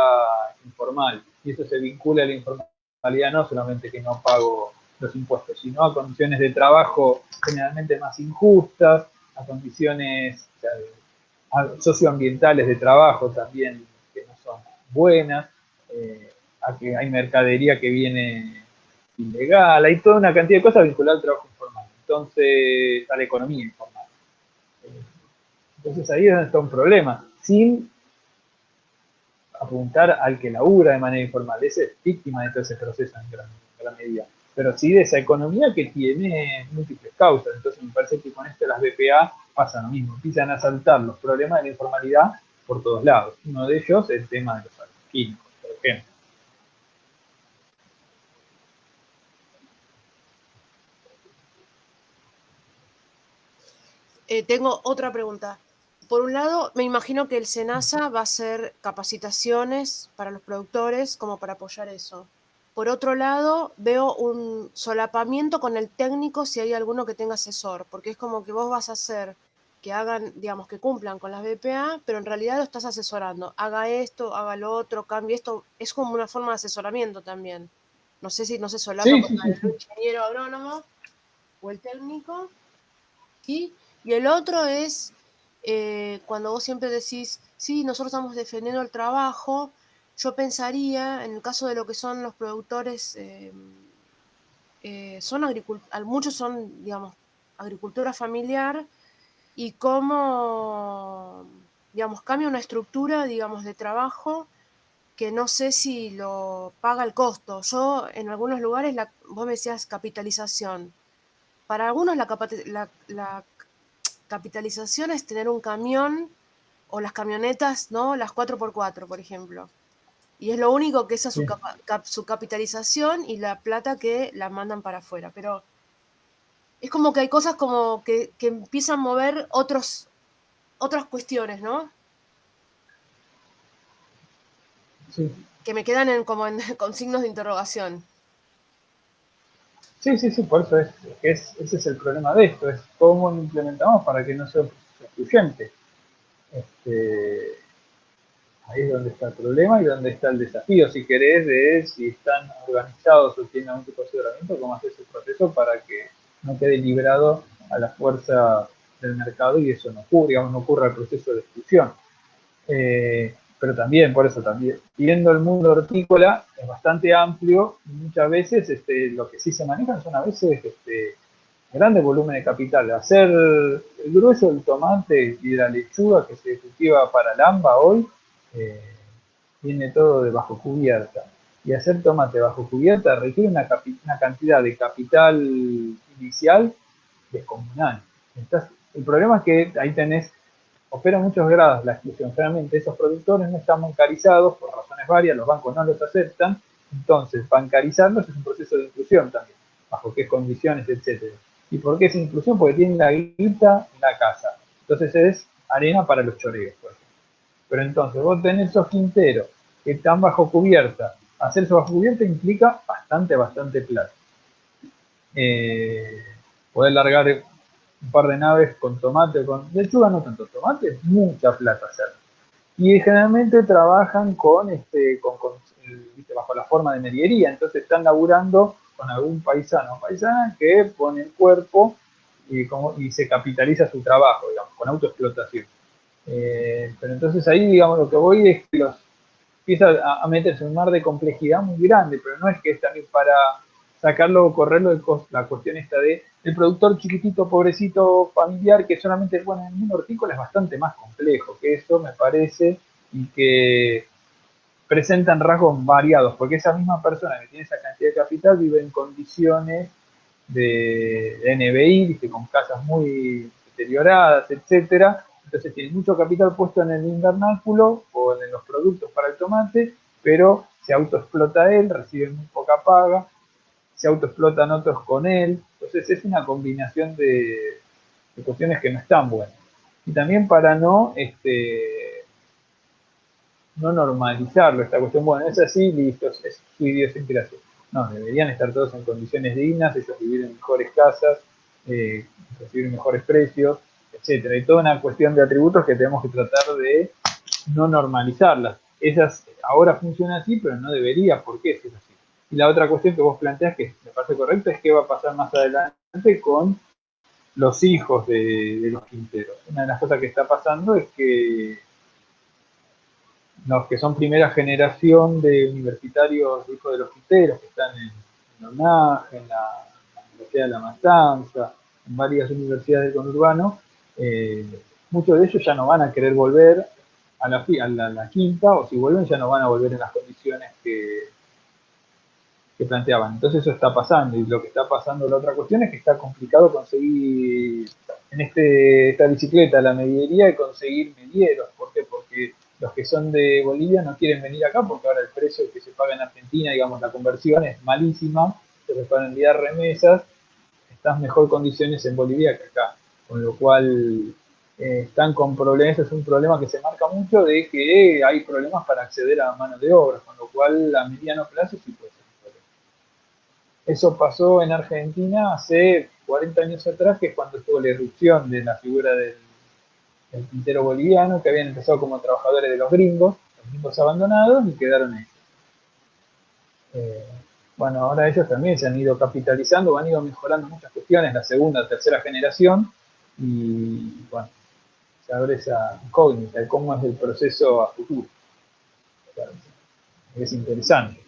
informal y eso se vincula a la informalidad no solamente que no pago los impuestos, sino a condiciones de trabajo generalmente más injustas, a condiciones socioambientales de trabajo también que no son buenas, a que hay mercadería que viene ilegal, hay toda una cantidad de cosas vinculadas al trabajo informal, entonces a la economía informal. Entonces ahí es donde está un problema, sin apuntar al que labura de manera informal, ese es víctima de todo ese proceso en gran medida, pero sí de esa economía que tiene múltiples causas. Entonces me parece que con esto de las BPA pasa lo mismo, empiezan a saltar los problemas de la informalidad por todos lados. Uno de ellos es el tema de los agroquímicos, por ejemplo. Tengo otra pregunta. Por un lado, me imagino que el SENASA va a hacer capacitaciones para los productores como para apoyar eso. Por otro lado, veo un solapamiento con el técnico si hay alguno que tenga asesor, porque es como que vos vas a hacer que hagan, digamos, que cumplan con las BPA, pero en realidad lo estás asesorando. Haga esto, haga lo otro, cambie esto. Es como una forma de asesoramiento también. No sé si no se solapa Sí, con sí, sí, el sí. ingeniero agrónomo o el técnico. ¿Sí? Y el otro es cuando vos siempre decís, sí, nosotros estamos defendiendo el trabajo, yo pensaría, en el caso de lo que son los productores, muchos son, digamos, agricultura familiar, y cómo, digamos, cambia una estructura, digamos, de trabajo que no sé si lo paga el costo. Yo, en algunos lugares, vos me decías capitalización. Para algunos la capitalización es tener un camión o las camionetas, ¿no? Las 4x4, por ejemplo. Y es lo único que esa es Sí. su capitalización y la plata que la mandan para afuera. Pero es como que hay cosas como que empiezan a mover otras cuestiones, ¿no? Sí. Que me quedan con signos de interrogación. Sí, sí, sí, por eso ese es el problema de esto, es cómo lo implementamos para que no sea excluyente. Ahí es donde está el problema y donde está el desafío, si querés, de si están organizados o tienen algún tipo de asesoramiento, cómo hacer ese proceso para que no quede librado a la fuerza del mercado y eso no ocurra, digamos, no ocurra el proceso de exclusión. Pero también, por eso también, viendo el mundo hortícola es bastante amplio y muchas veces lo que sí se manejan son a veces grandes volúmenes de capital. Hacer el grueso del tomate y de la lechuga que se cultiva para el AMBA hoy, viene todo de bajo cubierta. Y hacer tomate bajo cubierta requiere una cantidad de capital inicial descomunal. El problema es que ahí opera muchos grados la exclusión. Generalmente esos productores no están bancarizados por razones varias, los bancos no los aceptan, entonces bancarizarlos es un proceso de inclusión también, bajo qué condiciones, etcétera. ¿Y por qué es inclusión? Porque tienen la guita en la casa. Entonces es arena para los choreos, por ejemplo. Pero entonces vos tenés esos quinteros que están bajo cubierta. Hacer eso bajo cubierta implica bastante plata. Poder largar un par de naves con tomate, con lechuga no tanto, tomate, mucha plata hacer. Y generalmente trabajan ¿viste? Bajo la forma de mediería, entonces están laburando con algún paisano o paisana que pone el cuerpo y se capitaliza su trabajo, digamos, con autoexplotación. Pero entonces ahí, digamos, lo que voy es que empieza a meterse en un mar de complejidad muy grande, pero no es que es también para sacarlo o correrlo la cuestión esta de el productor chiquitito, pobrecito, familiar, que solamente es bueno en el mundo hortícola, es bastante más complejo que eso, me parece, y que presentan rasgos variados, porque esa misma persona que tiene esa cantidad de capital vive en condiciones de NBI, ¿viste? Con casas muy deterioradas, etcétera. Entonces tiene mucho capital puesto en el invernáculo o en los productos para el tomate, pero se autoexplota él, recibe muy poca paga, se autoexplotan otros con él. Entonces es una combinación de cuestiones que no están buenas. Y también para no normalizarlo, esta cuestión, bueno, es así, listo, es su idiosincrasia. No, deberían estar todos en condiciones dignas, ellos vivir en mejores casas, recibir mejores precios, etcétera. Hay toda una cuestión de atributos que tenemos que tratar de no normalizarlas. Esas ahora funcionan así, pero no debería, ¿por qué es así? Y la otra cuestión que vos planteas, que me parece correcta, es qué va a pasar más adelante con los hijos de los quinteros. Una de las cosas que está pasando es que los que son primera generación de universitarios hijos de los quinteros, que están en ONAG, en la Universidad de La Matanza, en varias universidades del conurbano, muchos de ellos ya no van a querer volver a la quinta, o si vuelven ya no van a volver en las condiciones que planteaban. Entonces eso está pasando, y lo que está pasando, la otra cuestión es que está complicado conseguir en esta bicicleta la mediería y conseguir medieros. ¿Por qué? Porque los que son de Bolivia no quieren venir acá porque ahora el precio que se paga en Argentina, digamos, la conversión es malísima, entonces para enviar remesas están en mejor condiciones en Bolivia que acá, con lo cual están con problemas. Es un problema que se marca mucho de que hay problemas para acceder a mano de obra, con lo cual a mediano plazo sí puede ser un problema. Eso pasó en Argentina hace 40 años atrás, que es cuando estuvo la irrupción de la figura del quintero boliviano, que habían empezado como trabajadores de los gringos abandonados y quedaron ahí. Bueno, ahora ellos también se han ido capitalizando, han ido mejorando muchas cuestiones, la segunda, tercera generación, y bueno, se abre esa incógnita de cómo es el proceso a futuro. Es interesante.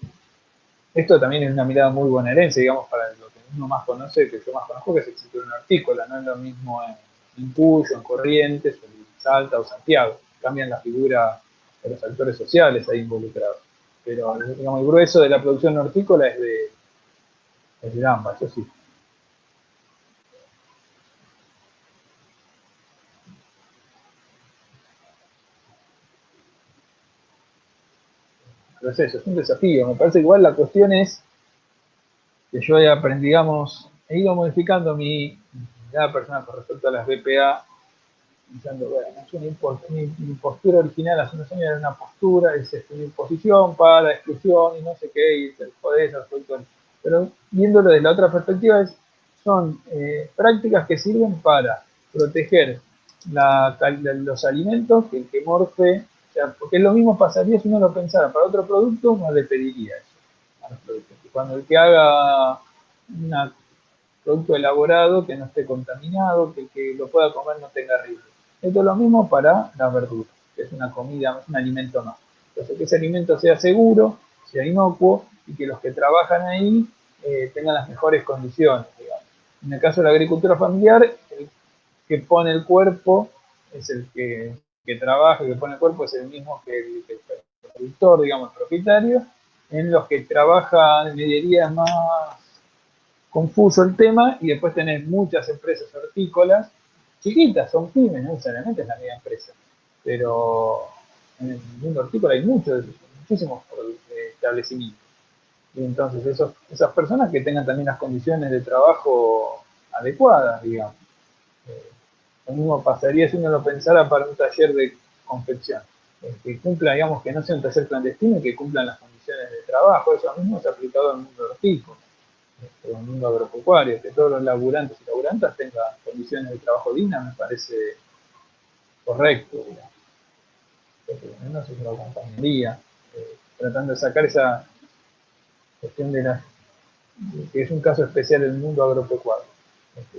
Esto también es una mirada muy bonaerense, digamos, para lo que uno más conoce, que yo más conozco, que es el cinturón hortícola. No es lo mismo en Cuyo, en Corrientes, en Salta o Santiago. Cambian la figura de los actores sociales ahí involucrados. Pero, digamos, el grueso de la producción hortícola es de ambas, eso sí. Proceso, es un desafío. Me parece que igual la cuestión es que yo he ido modificando mi mirada personal con respecto a las BPA, pensando, bueno, mi postura original hace unos años era una postura, es una imposición para exclusión y no sé qué, y el poder respecto. Pero viéndolo desde la otra perspectiva, son prácticas que sirven para proteger los alimentos, que el que morfe, o sea, porque es lo mismo pasaría si uno lo pensara para otro producto, uno le pediría eso a los productos. Cuando el que haga un producto elaborado, que no esté contaminado, que el que lo pueda comer no tenga riesgo. Esto es lo mismo para las verduras, que es una comida, es un alimento más. Entonces, que ese alimento sea seguro, sea inocuo, y que los que trabajan ahí tengan las mejores condiciones, digamos. En el caso de la agricultura familiar, el que pone el cuerpo es el que trabaja, el que pone el cuerpo es el mismo que el productor, digamos, el propietario. En los que trabajan en mediería es más confuso el tema, y después tenés muchas empresas hortícolas, chiquitas, son pymes, no necesariamente es la media empresa, pero en el mundo hortícola hay muchísimos establecimientos. Y entonces esas personas que tengan también las condiciones de trabajo adecuadas, digamos. Lo mismo pasaría si uno lo pensara para un taller de confección. Que cumpla, digamos, que no sea un taller clandestino y que cumplan las condiciones de trabajo. Eso mismo es aplicado al mundo hortícola. en el mundo agropecuario, que todos los laburantes y laburantas tengan condiciones de trabajo dignas, me parece correcto, digamos. Porque por lo menos es lo que acompañaría, tratando de sacar esa cuestión de que es un caso especial en el mundo agropecuario.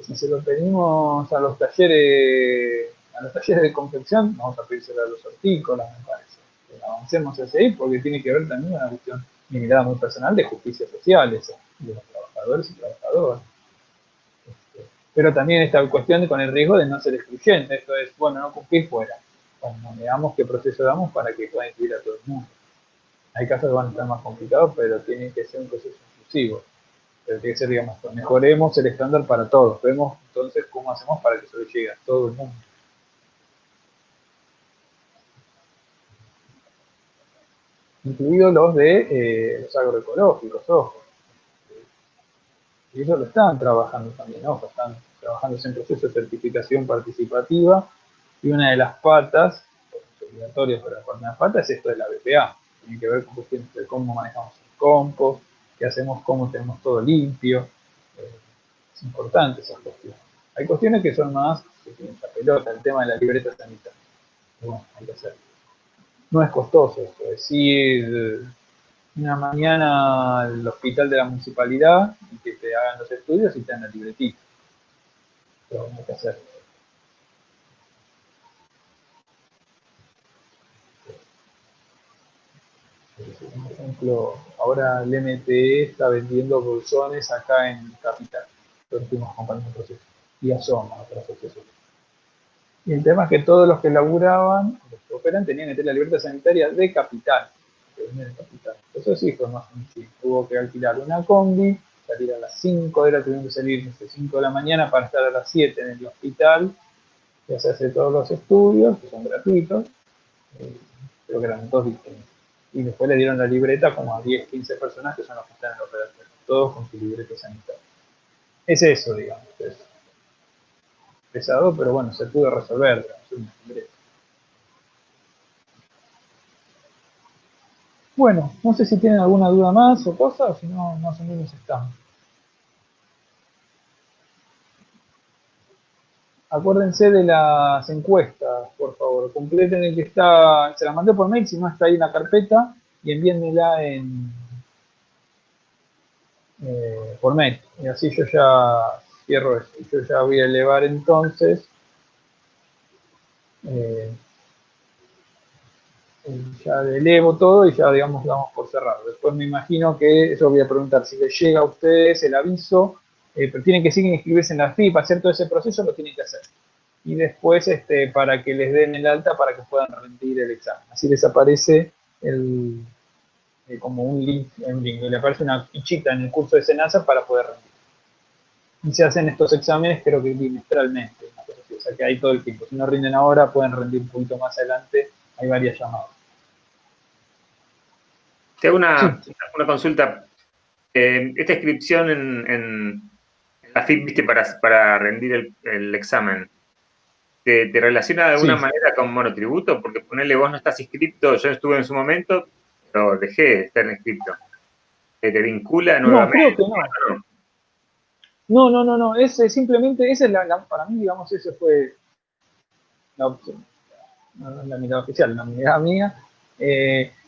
Si se lo pedimos a los talleres de confección, vamos a pedírselo a los hortícolas, me parece. Que avancemos hacia ahí porque tiene que ver también con una cuestión, mi mirada muy personal, de justicia social, esa, de los trabajadores y trabajadoras. Pero también esta cuestión con el riesgo de no ser excluyente. Esto es, bueno, no cumplir fuera. Bueno, veamos qué proceso damos para que pueda incluir a todo el mundo. Hay casos que van a estar más complicados, pero tiene que ser un proceso inclusivo. Pero tiene que ser, digamos, mejoremos el estándar para todos. Vemos entonces cómo hacemos para que eso le llegue a todo el mundo. Incluidos los de los agroecológicos, ojo. Y ellos lo están trabajando también, ojo, están trabajando en proceso de certificación participativa. Y una de las patas, obligatorias para las patas, es esto de la BPA. Tiene que ver con cuestiones de cómo manejamos el compost, qué hacemos, cómo tenemos todo limpio. Es importante esas cuestiones. Hay cuestiones que son más, la pelota, el tema de la libreta sanitaria. Pero bueno, hay que hacerlo. No es costoso esto, es decir, una mañana al hospital de la municipalidad y que te hagan los estudios y te dan la libretita. Pero bueno, hay que hacerlo. Por ejemplo, ahora el MTE está vendiendo bolsones acá en Capital. Lo estuvimos acompañando el proceso. Y Asoma, otra asociación. Y el tema es que todos los que laburaban, los que operan, tenían que tener la libreta sanitaria de Capital. Eso sí fue más sencillo. Hubo que alquilar una combi, salir a las 5 de la tuvieron que salir desde 5 de la mañana para estar a las 7 en el hospital, y hacerse todos los estudios, que son gratuitos, creo que eran 2 distintos. Y después le dieron la libreta como a 10, 15 personas que son los que están en el operatorio, todos con su libreta sanitaria. Es eso, digamos, es pesado, pero bueno, se pudo resolver, digamos, Bueno, no sé si tienen alguna duda más o cosa, o si no, más o menos estamos. Acuérdense de las encuestas, por favor. Completen el que está, se las mandé por mail, si no está ahí en la carpeta, y envíenmela por mail. Y así yo ya cierro esto. Yo ya voy a elevar entonces. Ya elevo todo y ya, digamos, damos por cerrado. Después me imagino que, eso voy a preguntar, si les llega a ustedes el aviso, pero tienen que seguir inscribirse en la FIP, hacer todo ese proceso, lo tienen que hacer. Y después, para que les den el alta para que puedan rendir el examen. Así les aparece como un link, le aparece una fichita en el curso de SENASA para poder rendir. Y se hacen estos exámenes, creo que bimestralmente, o sea que hay todo el tiempo. Si no rinden ahora, pueden rendir un poquito más adelante, hay varias llamadas. Te hago una consulta. Esta inscripción en la FIP, viste, para rendir el examen, ¿te relaciona de alguna manera con monotributo? Porque ponerle vos no estás inscrito, yo estuve en su momento, pero dejé de estar inscrito. ¿Te vincula nuevamente? No, creo que no. No. Simplemente, esa es para mí, digamos, esa fue la opción. No es la mirada oficial, la mirada mía.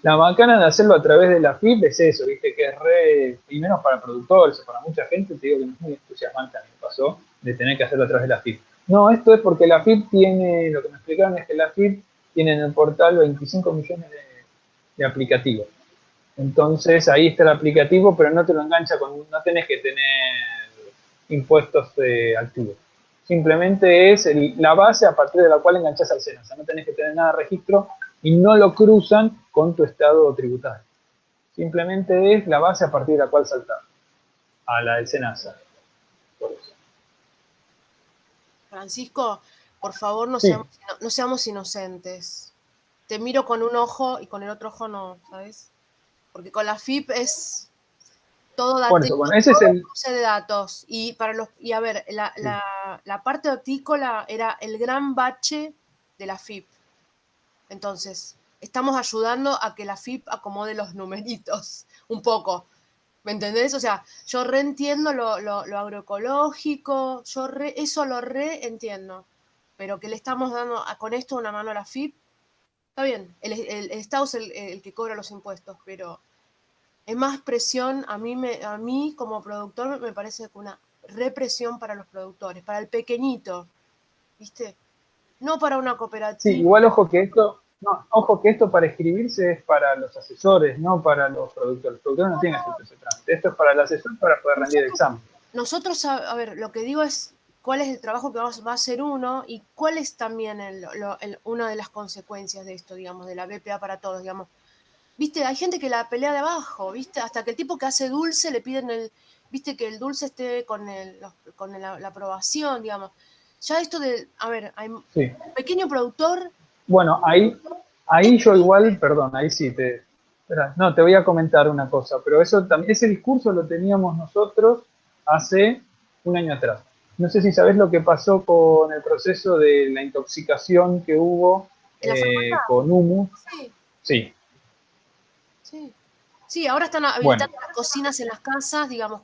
La macana de hacerlo a través de la FIP es eso, viste, que es y menos para productores o para mucha gente, te digo que no es muy entusiasmante, a mí me pasó, de tener que hacerlo a través de la FIP. No, esto es porque la FIP tiene, lo que me explicaron es que la FIP tiene en el portal 25 millones de aplicativos. Entonces ahí está el aplicativo, pero no te lo engancha no tenés que tener impuestos activos. Simplemente es la base a partir de la cual enganchás al SENASA. No tenés que tener nada de registro y no lo cruzan con tu estado tributario. Simplemente es la base a partir de la cual saltar a la del SENASA. Por eso. Francisco, por favor, no seamos inocentes. Te miro con un ojo y con el otro ojo no, ¿sabes? Porque con la FIP es todo ese es el cruce de datos. Y a ver, la parte hortícola era el gran bache de la FIP. Entonces, estamos ayudando a que la FIP acomode los numeritos un poco. ¿Me entendés? O sea, yo reentiendo lo agroecológico, eso lo reentiendo, pero que le estamos dando con esto una mano a la FIP, está bien, el Estado es el que cobra los impuestos, pero es más presión, a mí como productor me parece que una represión para los productores, para el pequeñito, ¿viste? No para una Sí, cooperativa. igual ojo que esto para escribirse es para los asesores, no para los productores. Los productores no tienen que hacer ese trámite. Esto es para el asesor para poder rendir el examen. Nosotros, a ver, lo que digo es cuál es el trabajo que va a hacer uno y cuál es también una de las consecuencias de esto, digamos, de la BPA para todos, digamos. Viste, hay gente que la pelea de abajo, viste, hasta que el tipo que hace dulce le piden viste, que el dulce esté con la aprobación, digamos. Ya esto a ver, hay un Sí. pequeño productor. Bueno, ahí yo igual, perdón, ahí sí espera, no, te voy a comentar una cosa, pero eso también, ese discurso lo teníamos nosotros hace un año atrás. No sé si sabés lo que pasó con el proceso de la intoxicación que hubo con humus. Sí, Sí, sí. Sí, ahora están bueno, habilitando las cocinas en las casas, digamos,